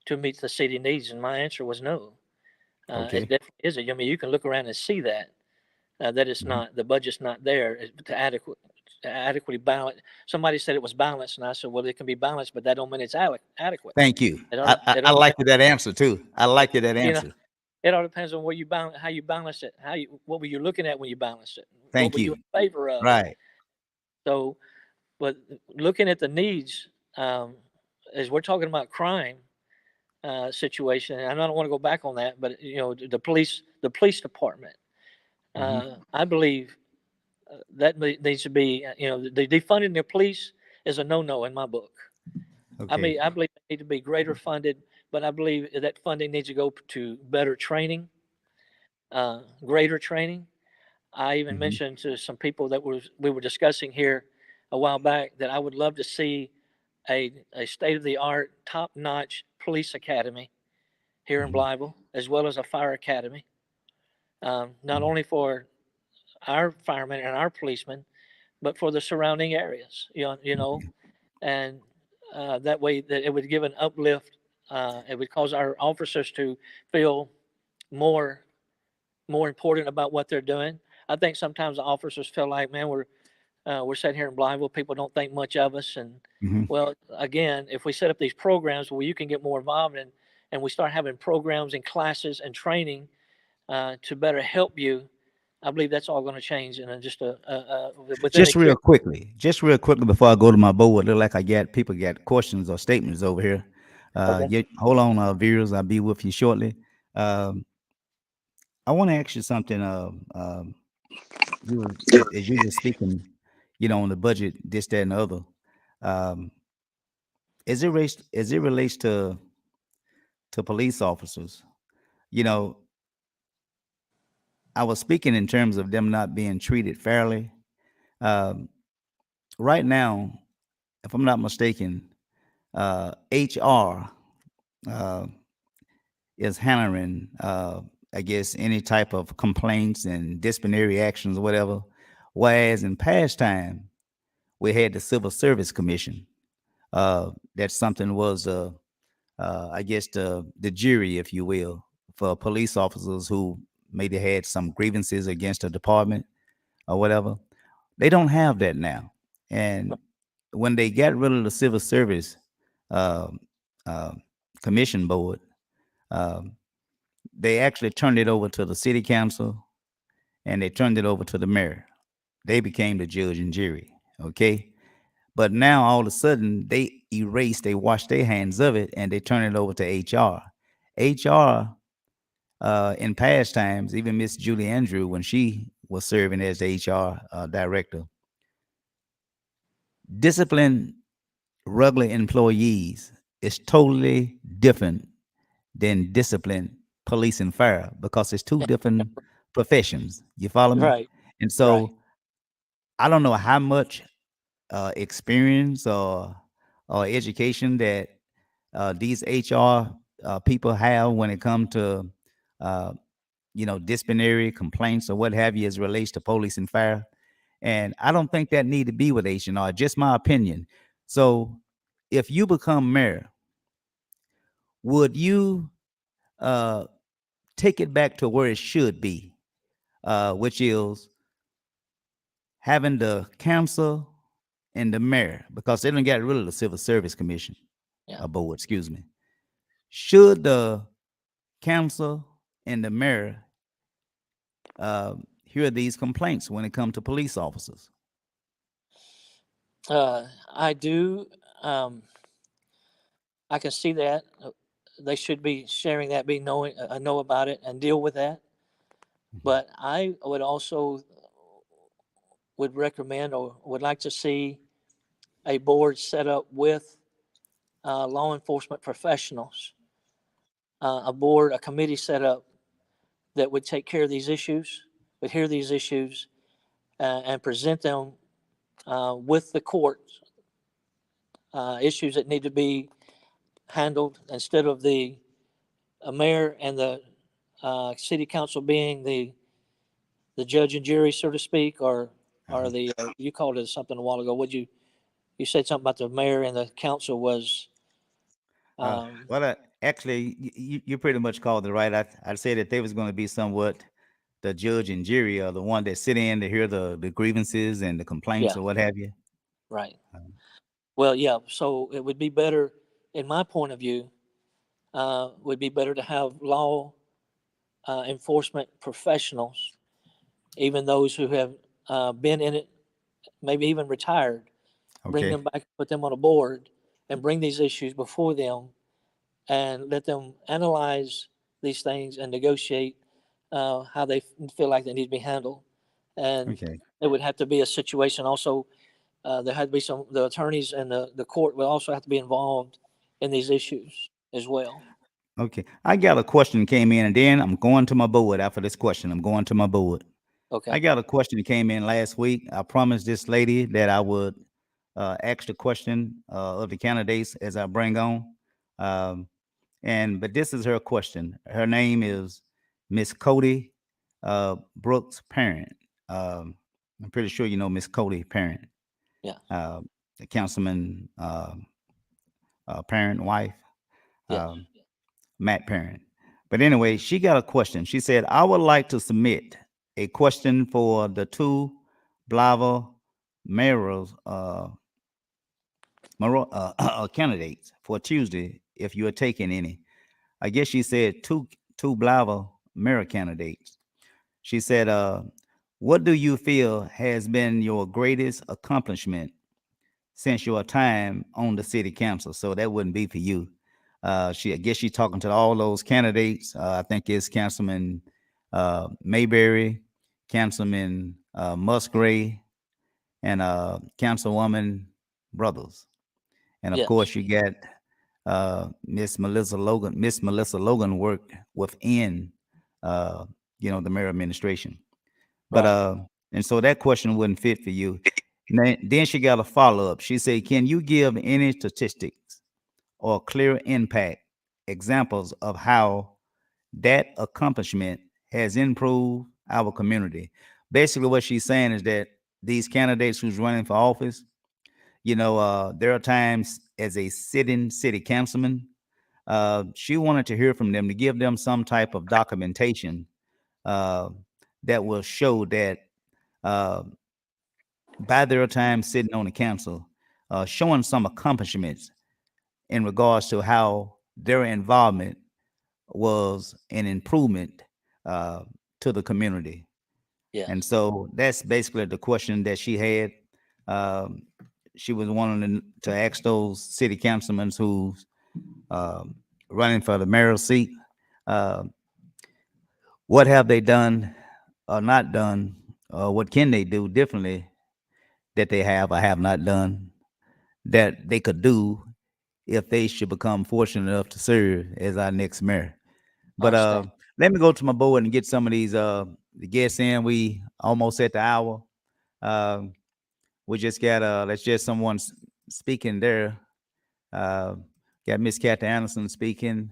to meet the city needs? And my answer was no. It Okay. definitely isn't. I mean, you can look around and see that that it's Mhm. not, the budget's not there to adequately balance. Somebody said it was balanced, and I said, well, it can be balanced, but that don't mean it's adequate. Thank you. It I, all, I, it I all like depends, that answer too. I like that you know, answer. it all depends on where you balance, how you balance it, how you, what were you looking at when you balanced it, what Thank were you you. in favor of. Right. So, but looking at the needs, as we're talking about crime situation, and I don't want to go back on that, but the police department, Hmm. I believe that needs to be, the defunding the police is a no-no in my book. I Okay. mean, I believe they need to be greater funded, but I believe that funding needs to go to better training, greater training. I even Hmm. mentioned to some people that we were discussing here a while back that I would love to see a state of the art, top notch police academy here in Hmm. Blytheville, as well as a fire academy, not Hmm. only for our firemen and our policemen, but for the surrounding areas. And that way that it would give an uplift. It would cause our officers to feel more more important about what they're doing. I think sometimes the officers feel like, man, we're sitting here in Blytheville, people don't think much of us. And Hmm. well, again, if we set up these programs where you can get more involved in, and we start having programs and classes and training to better help you, I believe that's all going to change in just within a year. Just real quickly before I go to my board, look like I got people got questions or statements over here. Okay. Hold on, viewers. I'll be with you shortly. Um, I want to ask you something. You were, as you were speaking, on the budget, this, that, and the other. Um, as it relates to police officers, you know, I was speaking in terms of them not being treated fairly. Um, right now, if I'm not mistaken, HR uh, is handling, I guess, any type of complaints and disciplinary actions or whatever. Whereas in past time, we had the Civil Service Commission. That something was, I guess, the jury, if you will, for police officers who maybe had some grievances against the department or whatever. They don't have that now. And when they got rid of the Civil Service um, uh, Commission Board, um, they actually turned it over to the city council and they turned it over to the mayor. They became the judge and jury. Okay. But now all of a sudden they wash their hands of it and they turn it over to HR. HR, in past times, even Miss Julie Andrew, when she was serving as the HR director, discipline regular employees is totally different than discipline police and fire because it's two different professions. You follow me? Right. And Right. so I don't know how much experience or education that these HR people have when it comes to uh, disciplinary complaints or what have you as it relates to police and fire. And I don't think that need to be with H&R, just my opinion. So if you become mayor, would you uh, take it back to where it should be, which is having the council and the mayor, because they don't get rid of the Civil Service Commission Yeah. board, excuse me. Should the council and the mayor hear these complaints when it comes to police officers? I do. Um, I can see that. They should be sharing that, be knowing, know about it and deal with that. Mhm. But I would also would recommend or would like to see a board set up with law enforcement professionals, a board, a committee set up that would take care of these issues, would hear these issues, and present them with the court, issues that need to be handled instead of the mayor and the city council being the judge and jury, so to speak, or Uh-huh. you called it something a while ago. Would you said something about the mayor and the council was Uh, um, well, actually, you pretty much called it right. I'd say that they was going to be somewhat the judge and jury, or the one that sit in to hear the grievances and the complaints yeah, or what have you. right. Um, Well, yeah. So it would be better, in my point of view, would be better to have law enforcement professionals, even those who have been in it, maybe even retired, bring Okay. them back, put them on a board, and bring these issues before them, and let them analyze these things and negotiate how they feel like they need to be handled. And Okay. it would have to be a situation also. There had to be the attorneys and the court would also have to be involved in these issues as well. Okay. I got a question came in, and then I'm going to my board after this question. I'm going to my board. I Okay. got a question that came in last week. I promised this lady that I would ask the question of the candidates as I bring on. Um, but this is her question. Her name is Miss Cody Brooks Parent. Um, I'm pretty sure you know Miss Cody Parent, Yeah. uh, the councilman parent wife, Yes. um, Matt Parent. But anyway, she got a question. She said, "I would like to submit a question for the two Blava mayors, candidates for Tuesday, if you are taking any." I guess she said two Blava mayor candidates. She said, "What do you feel has been your greatest accomplishment since your time on the city council?" So that wouldn't be for you. I guess she's talking to all those candidates. I think it's Councilman Mayberry, Councilman Musgrave, and Councilwoman Brothers. And of Yes. course, you got Miss Melissa Logan. Miss Melissa Logan worked within, uh, the mayor administration. But Right. and so that question wouldn't fit for you. Then she got a follow up. She said, "Can you give any statistics or clear impact examples of how that accomplishment has improved our community?" Basically, what she's saying is that these candidates who's running for office, there are times as a sitting city councilman, she wanted to hear from them to give them some type of documentation uh, that will show that uh, by their time sitting on the council, showing some accomplishments in regards to how their involvement was an improvement uh, to the community. Yes. And so that's basically the question that she had. Um, she was wanting to ask those city councilmen who's um, running for the mayoral seat, uh, what have they done or not done, or what can they do differently that they have or have not done that they could do if they should become fortunate enough to serve as our next mayor. I But understand. let me go to my board and get some of these the guests in. We almost at the hour. Um, we just got let's just someone speaking there. Uh, got Miss Kathy Anderson speaking.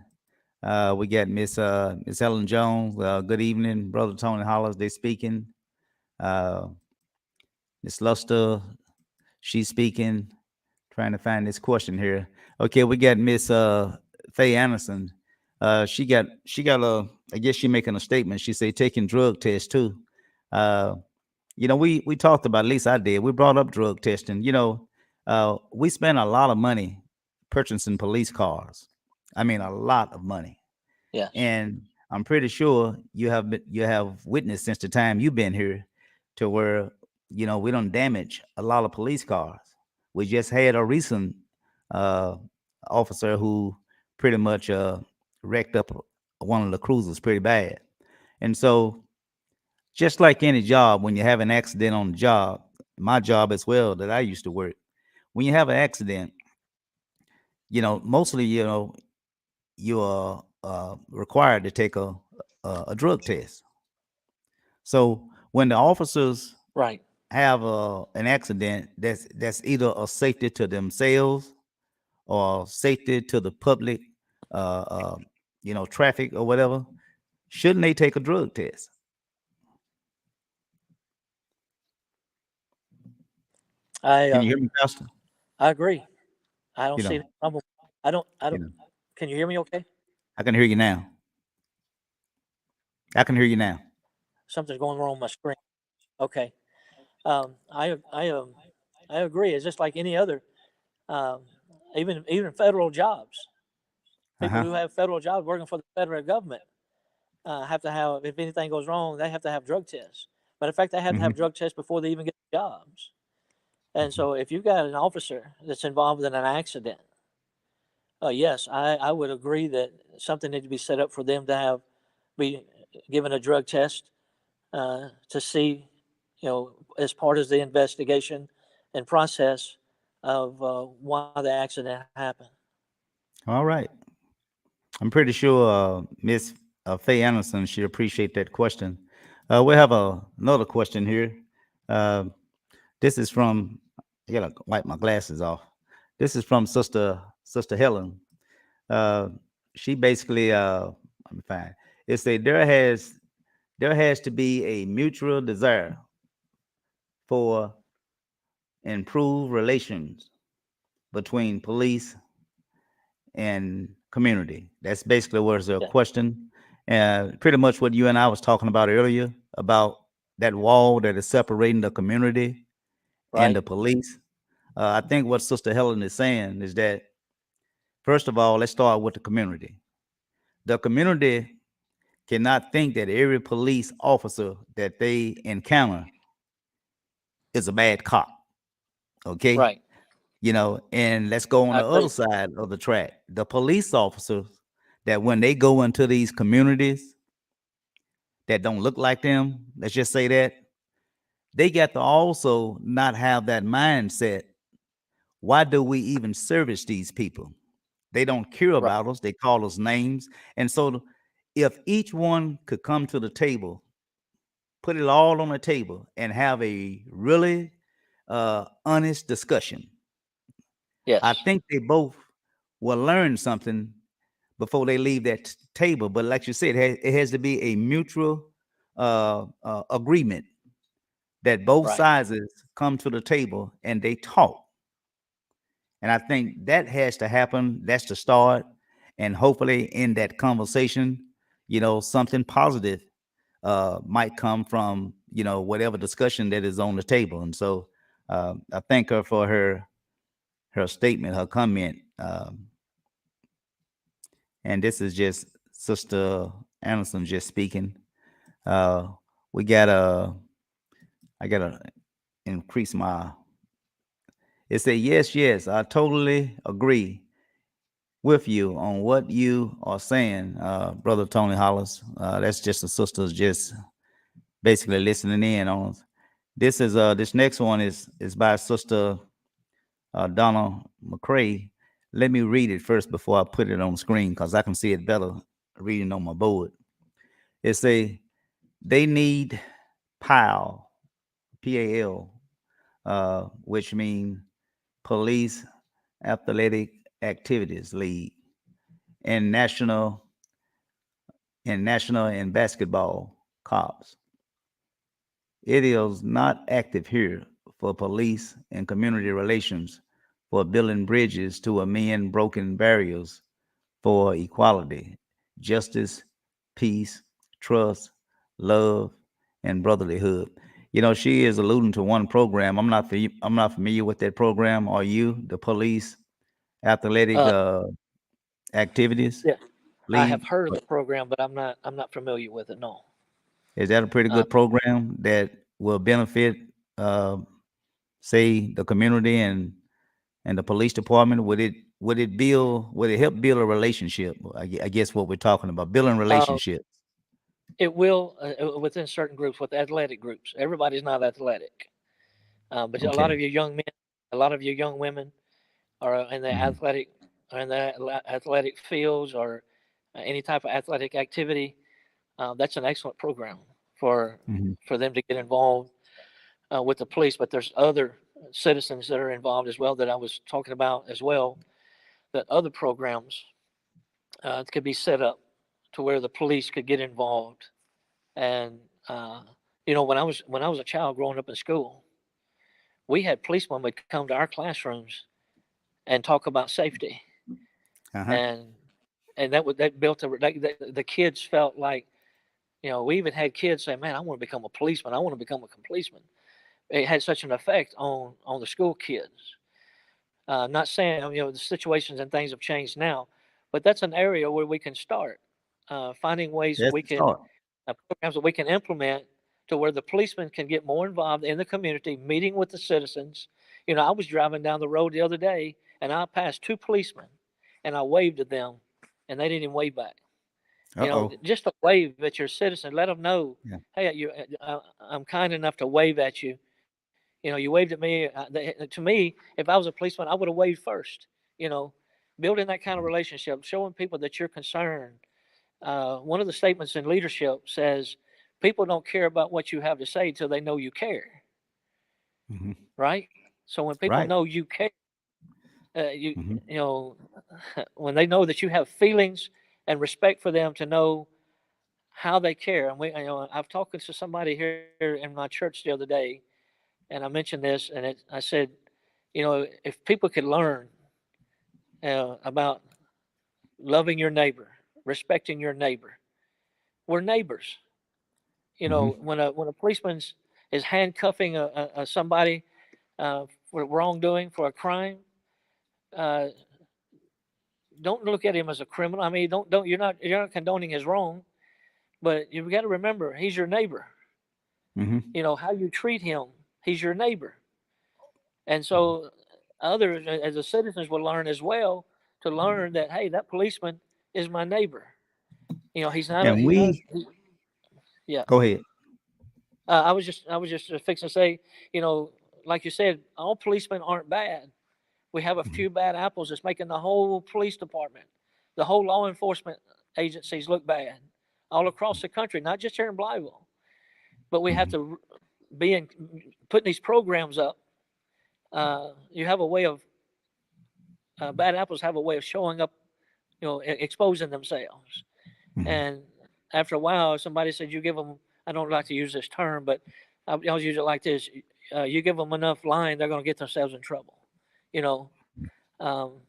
We got Miss Helen Jones. Good evening, Brother Tony Hollis. They speaking. Uh, Miss Luster, she's speaking. Trying to find this question here. Okay, we got Miss Faye Anderson. She got a, I guess she making a statement. She say taking drug tests too. Uh, we talked about, at least I did. We brought up drug testing. We spend a lot of money purchasing police cars. I mean, a lot of money. Yes. And I'm pretty sure you have witnessed since the time you've been here to where we don't damage a lot of police cars. We just had a recent uh, officer who pretty much wrecked up one of the cruisers pretty bad. And so, just like any job, when you have an accident on the job, my job as well that I used to work, when you have an accident, mostly you are required to take a drug test. So when the officers Right. have an accident that's either a safety to themselves or safety to the public, uh, uh, traffic or whatever, shouldn't they take a drug test? Can you hear me, Pastor? I agree. I don't You see know, any problem. I don't. you know, Can you hear me okay? I can hear you now. I can hear you now. Something's going wrong on my screen. Okay. Um, I I um I agree. It's just like any other, um, even federal jobs. People Uh-huh. who have federal jobs working for the federal government have to have. If anything goes wrong, they have to have drug tests. But in fact, they have to have Hmm. drug tests before they even get jobs. And so, if you've got an officer that's involved in an accident, yes, I would agree that something needs to be set up for them to be given a drug test to see, as part of the investigation and process of why the accident happened. All right. I'm pretty sure Miss Faye Anderson should appreciate that question. We have another question here. Uh, this is from, I gotta wipe my glasses off. This is from Sister Helen. Uh, she basically, let me find. It say there has to be a mutual desire for improved relations between police and community. That's basically what's a Yeah, question. Pretty much what you and I was talking about earlier about that wall that is separating the community and right, the police. I think what Sister Helen is saying is that, first of all, let's start with the community. The community cannot think that every police officer that they encounter is a bad cop. Okay. right. And let's go on I the other agree. side of the track. The police officers that when they go into these communities that don't look like them, let's just say that, they got to also not have that mindset. Why do we even service these people? They don't care Right, about us. They call us names. And so if each one could come to the table, put it all on the table and have a really honest discussion, I yes, think they both will learn something before they leave that table. But like you said, it has to be a mutual agreement that both right. sides come to the table and they talk. And I think that has to happen. That's the start. And hopefully, in that conversation, something positive might come from whatever discussion that is on the table. And so I thank her for her statement, her comment. And this is just Sister Anderson just speaking. Uh, we gotta, I gotta increase my. It said, yes, yes, I totally agree with you on what you are saying, Brother Tony Hollis. That's just the sisters just basically listening in on us. This next one is by Sister Donna McCrae. Let me read it first before I put it on the screen because I can see it better reading on my board. It say they need PAL, PAL, which means Police Athletic Activities League, and national and basketball cops. It is not active here for police and community relations, for building bridges to amend broken barriers, for equality, justice, peace, trust, love, and brotherlyhood. She is alluding to one program. I'm not familiar with that program. Are you? The Police Athletic Uh, Activities yeah, I have League? heard of the program, but I'm not familiar with it. No. Is that a pretty Uh, good program that will benefit, uh, say, the community and the police department? Would it help build a relationship? I guess what we're talking about, building uh, relationships. it will within certain groups, with athletic groups. Everybody's not athletic, but a lot Okay. of your young men, a lot of your young women are in the Hmm. athletic fields or any type of athletic activity. That's an excellent program for Hmm. for them to get involved with the police. But there's other citizens that are involved as well that I was talking about as well. That other programs could be set up to where the police could get involved. And when I was a child growing up in school, we had policemen would come to our classrooms and talk about safety, Uh-huh. and that built the kids felt like, we even had kids say, "Man, I want to become a policeman. I want to become a policeman." It had such an effect on the school kids. Not saying the situations and things have changed now, but that's an area where we can start finding ways that That's we the can start. programs that we can implement to where the policemen can get more involved in the community, meeting with the citizens. I was driving down the road the other day and I passed two policemen and I waved at them and they didn't even wave back. Uh-oh. Just a wave at your citizen, let them know, Yeah. hey, I'm kind enough to wave at you. You waved at me. To me, if I was a policeman, I would have waved first. You know, Building that kind of relationship, showing people that you're concerned. One of the statements in leadership says, people don't care about what you have to say till they know you care, Hmm. right? So when people Right. know you care, you Hmm. you know, when they know that you have feelings and respect for them, to know how they care. And I've talked to somebody here in my church the other day, and I mentioned this, and I said, if people could learn about loving your neighbor, respecting your neighbor, we're neighbors. Hmm. When a policeman is handcuffing somebody for wrongdoing, for a crime, uh, don't look at him as a criminal. I mean, don't you're not condoning his wrong, but you've got to remember he's your neighbor. Hmm. How you treat him, he's your neighbor, and so others as the citizens will learn as well, to learn that, hey, that policeman is my neighbor. He's not a And we yeah. go ahead. I was just fixing to say, you know, like you said, all policemen aren't bad. We have a Mhm. few bad apples that's making the whole police department, the whole law enforcement agencies look bad all across the country, not just here in Blytheville. But we have Mhm. to be in putting these programs up. You have a way of bad apples have a way of showing up, exposing themselves. Mhm. And after a while, somebody said, you give them, I don't like to use this term, but I'll use it like this. You give them enough line, they're going to get themselves in trouble, you know. Um,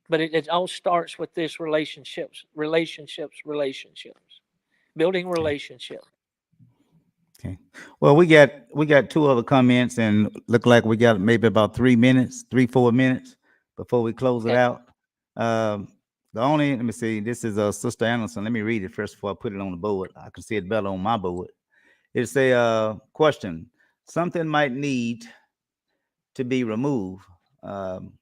but it all starts with this relationships, building Okay. relationships. Okay. Well, we got two other comments, and look like we got maybe about 3 minutes, 4 minutes before we close it Okay. out. Um, let me see. This is Sister Anderson. Let me read it first before I put it on the board. I can see it better on my board. It's a question. Something might need to be removed. Um,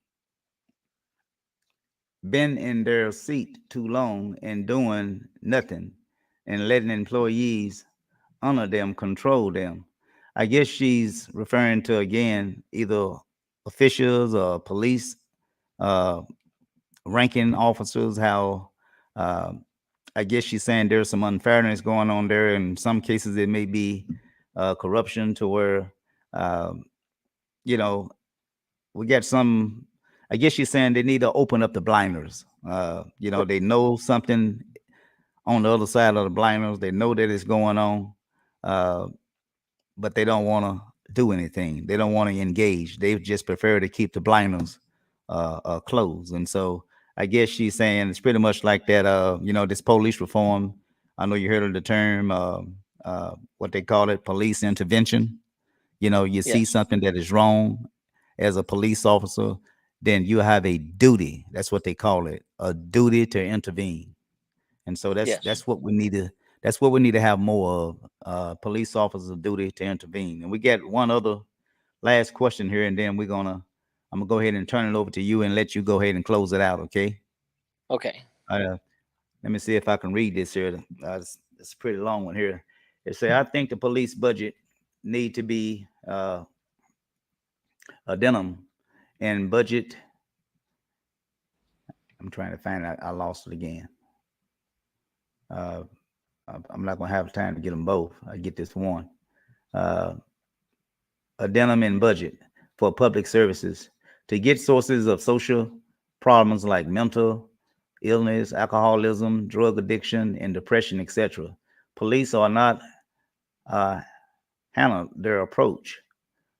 been in their seat too long and doing nothing and letting employees under them control them. I guess she's referring to, again, either officials or police uh, ranking officers. How uh, I guess she's saying there's some unfairness going on there. In some cases, it may be corruption to where um, you know we got some. I guess she's saying they need to open up the blinders. They know something on the other side of the blinders. They know that it's going on, uh, but they don't want to do anything. They don't want to engage. They just prefer to keep the blinders closed. And so I guess she's saying it's pretty much like that. This police reform. I know you heard of the term, what they call it, police intervention. You see Yes. something that is wrong as a police officer, then you have a duty. That's what they call it, a duty to intervene. And so that's Yes. that's what we need to that's what we need to have more of. Police officers' duty to intervene. And we get one other last question here, and then I'm gonna go ahead and turn it over to you and let you go ahead and close it out. Okay. Okay. Uh, Let me see if I can read this here. It's a pretty long one here. It say, I think the police budget need to be a denim and budget. I'm trying to find it. I lost it again. Uh, I'm not gonna have time to get them both. I get this one. Uh, Addendum in budget for public services to get sources of social problems like mental, illness, alcoholism, drug addiction, and depression, etc. Police are not uh, handle their approach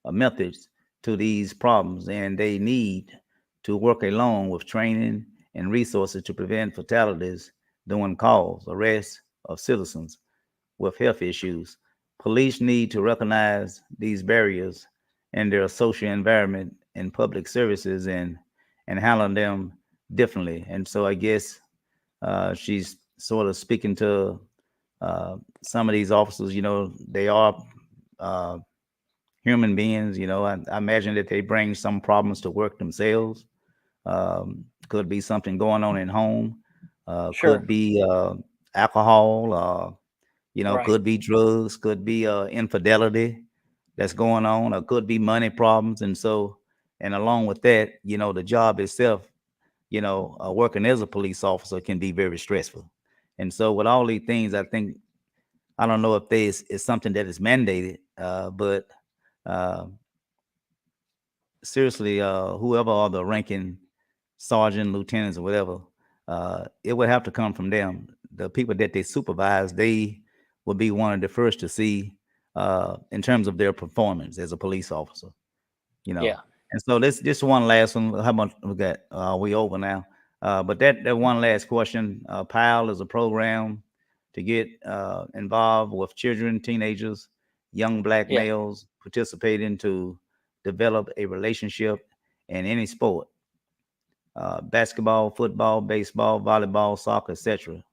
or methods to these problems, and they need to work along with training and resources to prevent fatalities during calls, arrests of citizens with health issues. Police need to recognize these barriers in their social environment and public services and handle them differently. And so I guess she's sort of speaking to some of these officers. They are uh, human beings. I imagine that they bring some problems to work themselves. Could be something going on at home. Could Sure. be alcohol. Right. Could be drugs. Could be infidelity that's going on. Or could be money problems. And along with that, the job itself, working as a police officer can be very stressful. And so with all these things, I don't know if this is something that is mandated, but uh, seriously, whoever are the ranking sergeant, lieutenants, or whatever, it would have to come from them. The people that they supervise, they would be one of the first to see in terms of their performance as a police officer. you know. Yeah. And so this one last one. How much we got? We over now. But that one last question. PAL is a program to get involved with children, teenagers, young black Yeah. males participating to develop a relationship in any sport, basketball, football, baseball, volleyball, soccer, etc.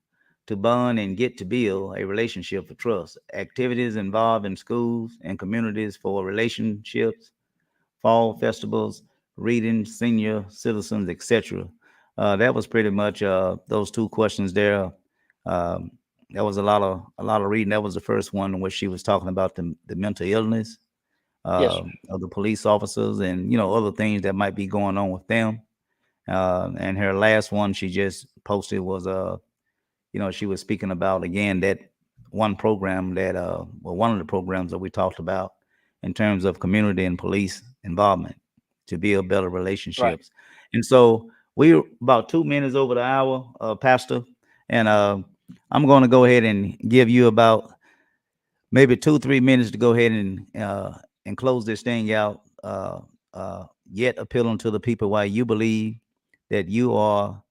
To bond and get to build a relationship for trust. Activities involved in schools and communities for relationships, fall festivals, reading, senior citizens, etc. That was pretty much those two questions there. Um, that was a lot of reading. That was the first one where she was talking about the mental illness Yes, sir. of the police officers and other things that might be going on with them. And her last one she just posted was she was speaking about again that one program that one of the programs that we talked about in terms of community and police involvement to build better Right. relationships. And so we're about 2 minutes over the hour, Pastor, and I'm going to go ahead and give you about maybe 2 3 minutes to go ahead and close this thing out. Yet appealing to the people why you believe that you are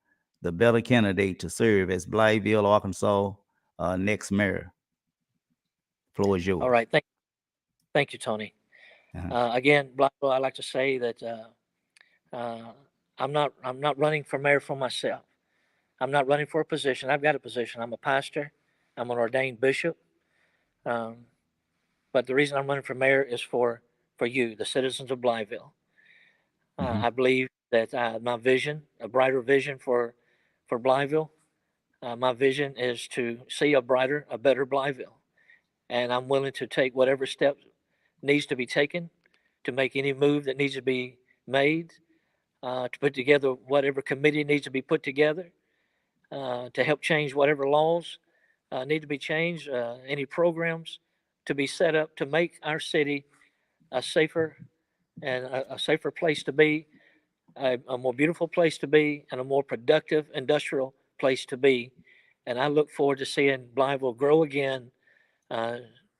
the better candidate to serve as Blytheville, Arkansas next mayor. Floor is All yours. right. Thank you, Tony. Uh-huh. Again, Blytheville, I'd like to say that uh, I'm not running for mayor for myself. I'm not running for a position. I've got a position. I'm a pastor. I'm an ordained bishop. Um, but the reason I'm running for mayor is for you, the citizens of Blytheville. Hmm. I believe that my vision, a brighter vision for Blytheville, my vision is to see a brighter, a better Blytheville, and I'm willing to take whatever steps needs to be taken to make any move that needs to be made, to put together whatever committee needs to be put together, to help change whatever laws need to be changed, any programs to be set up to make our city a safer and a safer place to be, a more beautiful place to be, and a more productive industrial place to be. And I look forward to seeing Blytheville grow again, uh,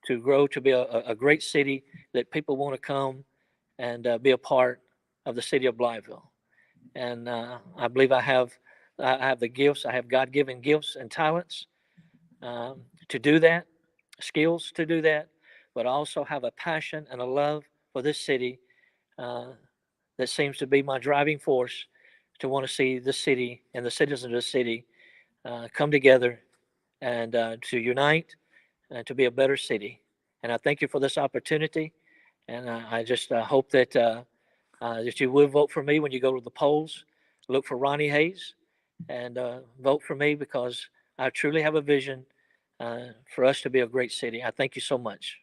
to grow to be a great city that people want to come and be a part of the city of Blytheville. And I believe I have the gifts. I have God given gifts and talents to do that, skills to do that, but I also have a passion and a love for this city uh, that seems to be my driving force to want to see the city and the citizens of the city come together and to unite and to be a better city. And I thank you for this opportunity. And I just hope that you will vote for me when you go to the polls. Look for Ronnie Hayse and vote for me because I truly have a vision for us to be a great city. I thank you so much.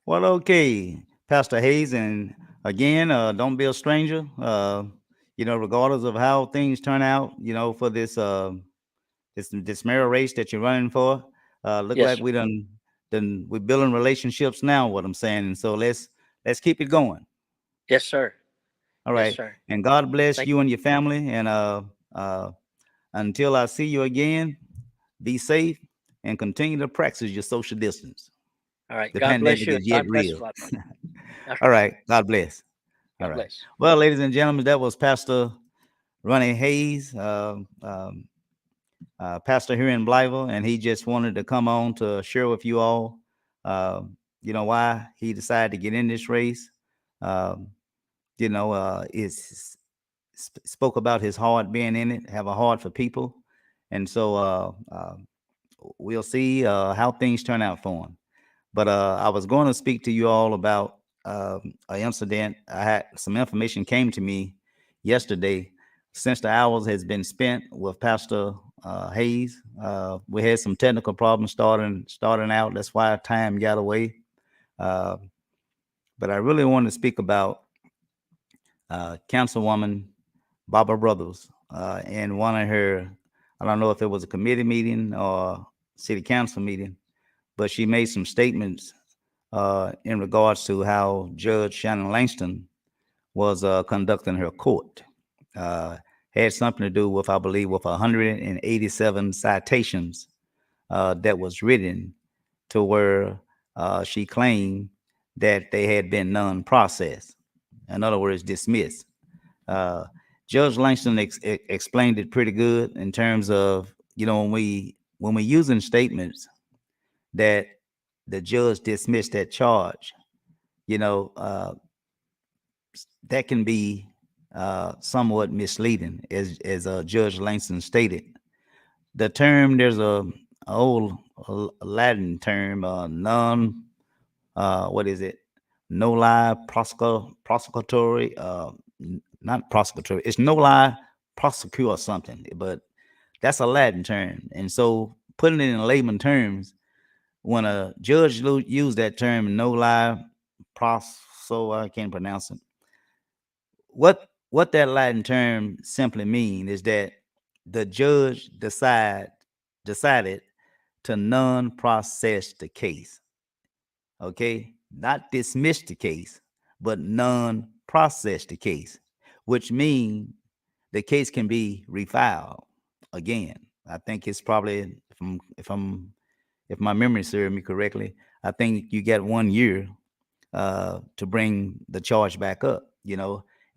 Well, okay, Pastor Hayes, and again, don't be a stranger. Regardless of how things turn out, for this mayor race that you're running for, look like Yes, we are building relationships now. What I'm saying, and so let's keep it going. yes, sir. All Yes, right, sir. and God bless Thank you and your family, and uh, Until I see you again, be safe and continue to practice your social distance. All right. The God bless pandemic you. is yet Time real. testified. All right. God bless. All God right. bless. Well, ladies and gentlemen, that was Pastor Ronnie Hayse, pastor here in Blytheville, and he just wanted to come on to share with you all, why he decided to get in this race. Um, is spoke about his heart being in it, have a heart for people, and so we'll see how things turn out for him. But I was going to speak to you all about an incident. I had some information came to me yesterday. Since the hours has been spent with Pastor Hayse, we had some technical problems starting out. That's why time got away. Uh, but I really want to speak about Councilwoman Barbara Brothers in one of her. I don't know if it was a committee meeting or city council meeting, but she made some statements in regards to how Judge Shannon Langston was conducting her court. Had something to do with, I believe, with 187 citations that was written to where she claimed that they had been non-processed. In other words, dismissed. Uh, Judge Langston explained it pretty good in terms of, when we using statements that the judge dismissed that charge, that can be somewhat misleading, as Judge Langston stated. The term, there's a old Latin term, non, what is it? No lie prosecutory, not prosecutory. It's no lie prosecute or something, but that's a Latin term. And so putting it in layman terms, when a judge use that term, no lie so I can't pronounce it. What that Latin term simply mean is that the judge decided to non-process the case. Okay, not dismiss the case, but non-process the case, which means the case can be refiled again. I think it's probably, if my memory serves me correctly, I think you get 1 year to bring the charge back up,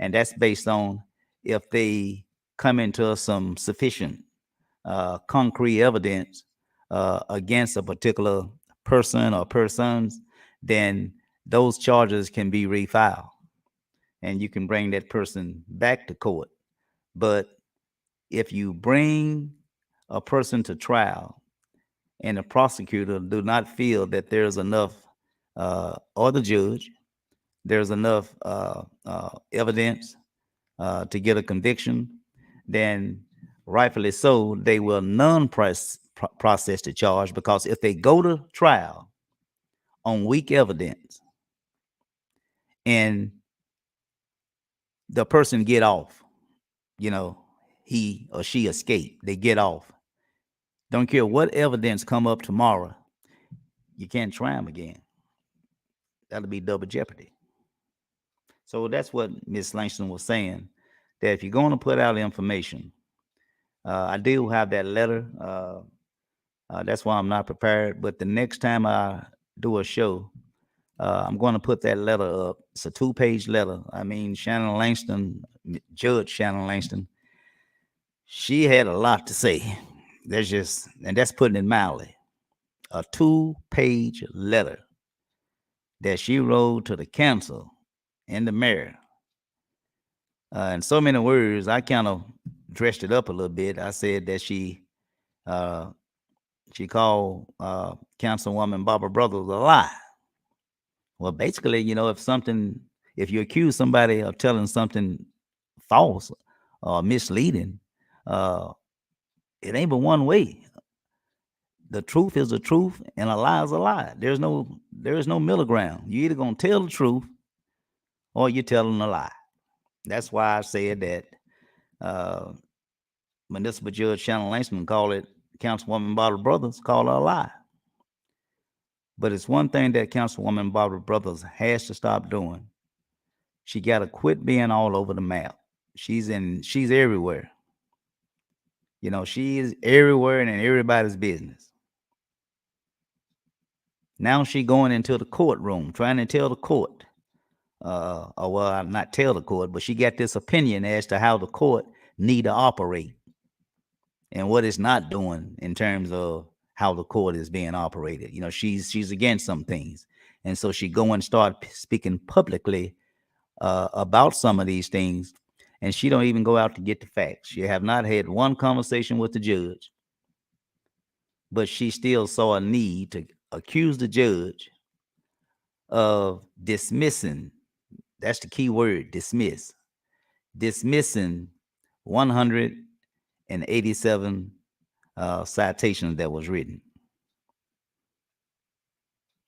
and that's based on if they come into some sufficient concrete evidence against a particular person or persons, then those charges can be refiled and you can bring that person back to court. But if you bring a person to trial and the prosecutor do not feel that there's enough, or the judge, there's enough evidence to get a conviction, then rightfully so, they will non-process the charge, because if they go to trial on weak evidence and the person get off, he or she escape, they get off. Don't care what evidence come up tomorrow, you can't try them again. That'll be double jeopardy. So that's what Ms. Langston was saying, that if you're going to put out information, I do have that letter. That's why I'm not prepared. But the next time I do a show, I'm going to put that letter up. It's a 2-page letter. I mean, Shannon Langston, Judge Shannon Langston, she had a lot to say. That's putting it mildly. A 2-page letter that she wrote to the council and the mayor. In so many words, I kind of dressed it up a little bit. I said that she called Councilwoman Barbara Brothers a lie. Well, basically, if you accuse somebody of telling something false or misleading, it ain't but one way. The truth is the truth, and a lie is a lie. There is no middle ground. You either gonna tell the truth or you're telling a lie. That's why I said that Municipal Judge Shannon Langston called it Councilwoman Barbara Brothers called her a lie. But it's one thing that Councilwoman Barbara Brothers has to stop doing. She got to quit being all over the map. She's everywhere. You know, she is everywhere and in everybody's business. Now she going into the courtroom trying to tell the court, or well, not tell the court, but she got this opinion as to how the court need to operate and what it's not doing in terms of how the court is being operated. You know, she's against some things, and so she go and start speaking publicly about some of these things, and she don't even go out to get the facts. She have not had one conversation with the judge, but she still saw a need to accuse the judge of dismissing. That's the key word, dismiss. Dismissing 187 citations that was written.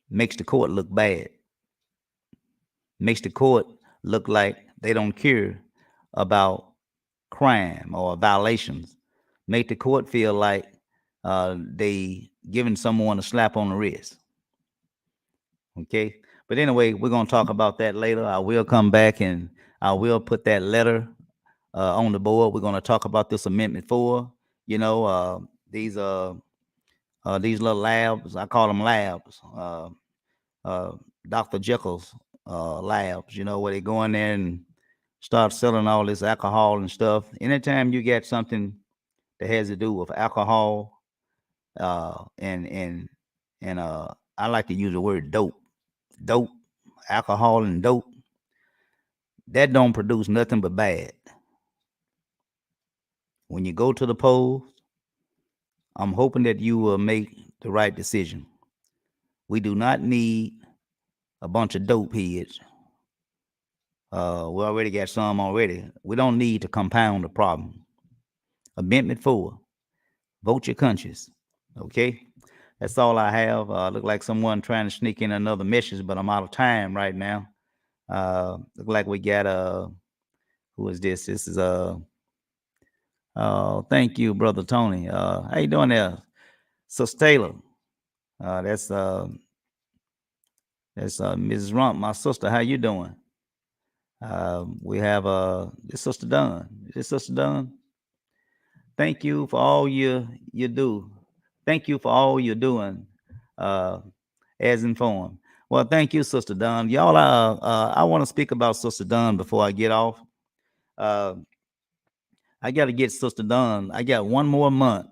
Makes the court look bad. Makes the court look like they don't care about crime or violations. Make the court feel like they giving someone a slap on the wrist. Okay. But anyway, we're going to talk about that later. I will come back and I will put that letter on the board. We're going to talk about this Amendment 4. You know, these little labs, I call them labs, Dr. Jekyll's labs, you know, where they go in there and start selling all this alcohol and stuff. Anytime you get something that has to do with alcohol, and I like to use the word dope, alcohol and dope, that don't produce nothing but bad. When you go to the polls, I'm hoping that you will make the right decision. We do not need a bunch of dope heads. We already got some already. We don't need to compound the problem. Amendment 4, vote your conscience. Okay? That's all I have. Look like someone trying to sneak in another message, but I'm out of time right now. Look like we got who is this? This is thank you, brother Tony. How you doing there? Sister Taylor. That's Mrs. Rump, my sister. How you doing? We have this Sister Dunn. Is this Sister Dunn? Thank you for all you do. Thank you for all you're doing. As informed. Well, thank you, Sister Dunn. Y'all, I want to speak about Sister Dunn before I get off. I got to get Sister Dunn. I got one more month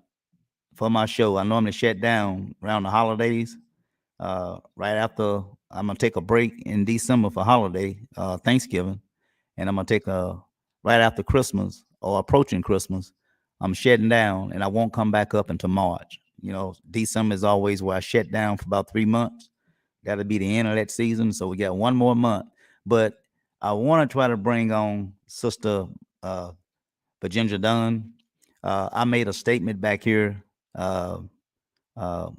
for my show. I normally shut down around the holidays. Right after, I'm gonna take a break in December for holiday, Thanksgiving, and I'm gonna take right after Christmas or approaching Christmas. I'm shutting down, and I won't come back up until March. You know, December is always where I shut down for about 3 months. Got to be the end of that season, so we got one more month. But I want to try to bring on Sister Virginia Dunn. I made a statement back here. I don't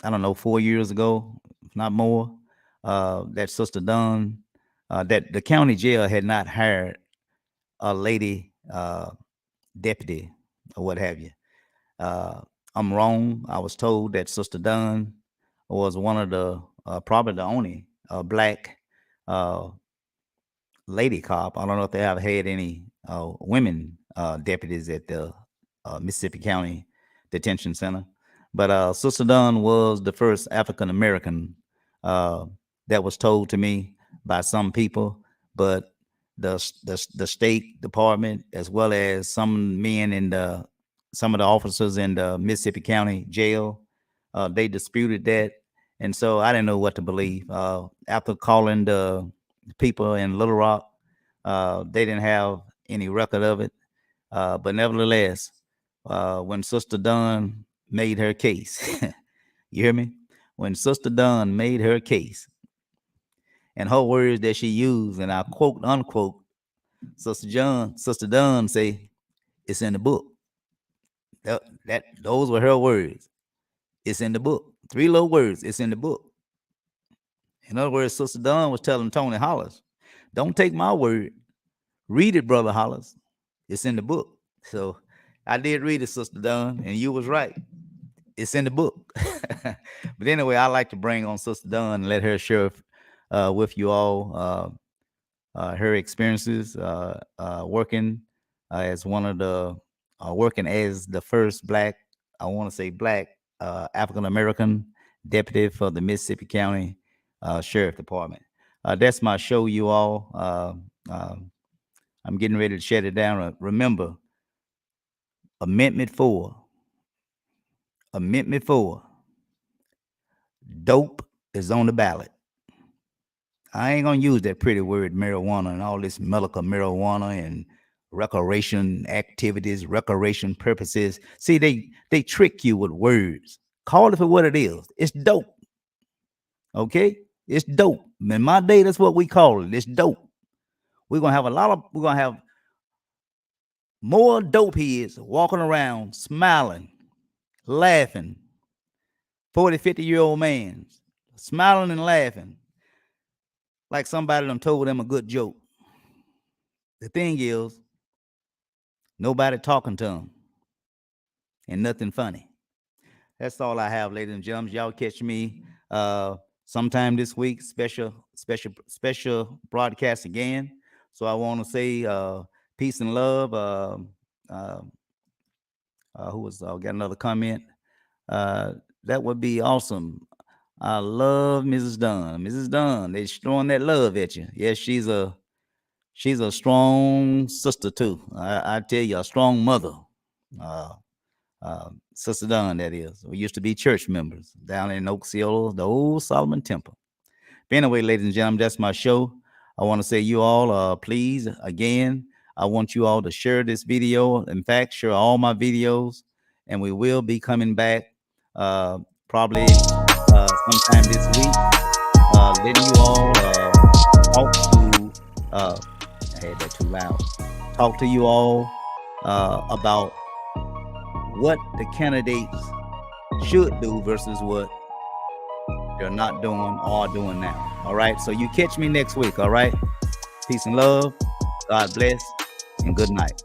know, 4 years ago, if not more, that Sister Dunn, that the county jail had not hired a lady deputy or what have you. I'm wrong. I was told that Sister Dunn was one of the probably the only black lady cop. I don't know if they have had any women deputies at the Mississippi County Detention Center. But Sister Dunn was the first African American that was told to me by some people. But the State Department, as well as some men in some of the officers in the Mississippi County Jail, they disputed that, and so I didn't know what to believe. After calling the people in Little Rock, they didn't have any record of it. But nevertheless, when Sister Dunn made her case, you hear me? When Sister Dunn made her case, and her words that she used, and I quote unquote, Sister Dunn say, it's in the book. Those were her words. It's in the book. 3 little words. It's in the book. In other words, Sister Dunn was telling Tony Hollis, don't take my word. Read it, Brother Hollis. It's in the book. So I did read it, Sister Dunn, and you was right. It's in the book. But anyway, I like to bring on Sister Dunn and let her share with you all her experiences working as one of the working as the first black, I want to say black, African American deputy for the Mississippi County Sheriff Department. That's my show, you all. I'm getting ready to shut it down. Remember, Amendment 4. Amendment 4. Dope is on the ballot. I ain't gonna use that pretty word marijuana and all this medical marijuana and recreation activities, recreation purposes. See, they trick you with words. Call it for what it is. It's dope. Okay? It's dope. In my day, that's what we call it. It's dope. We're gonna have more dope heads walking around smiling, laughing. 40, 50-year-old man smiling and laughing like somebody done told them a good joke. The thing is, nobody talking to them and nothing funny. That's all I have, ladies and gentlemen. Y'all catch me sometime this week, special broadcast again. So I want to say peace and love. Who was got another comment? That would be awesome. I love Mrs. Dunn. Mrs. Dunn, they throwing that love at you. Yes, she's a strong sister too. I tell you, a strong mother. Sister Dunn, that is. We used to be church members down in Osceola, the old Solomon Temple. But anyway, ladies and gentlemen, that's my show. I want to say you all, please, again, I want you all to share this video. In fact, share all my videos, and we will be coming back probably sometime this week, letting you all talk to, I had that too loud, talk to you all about what the candidates should do versus what they're not doing or are doing now. All right. So you catch me next week. All right. Peace and love. God bless and good night.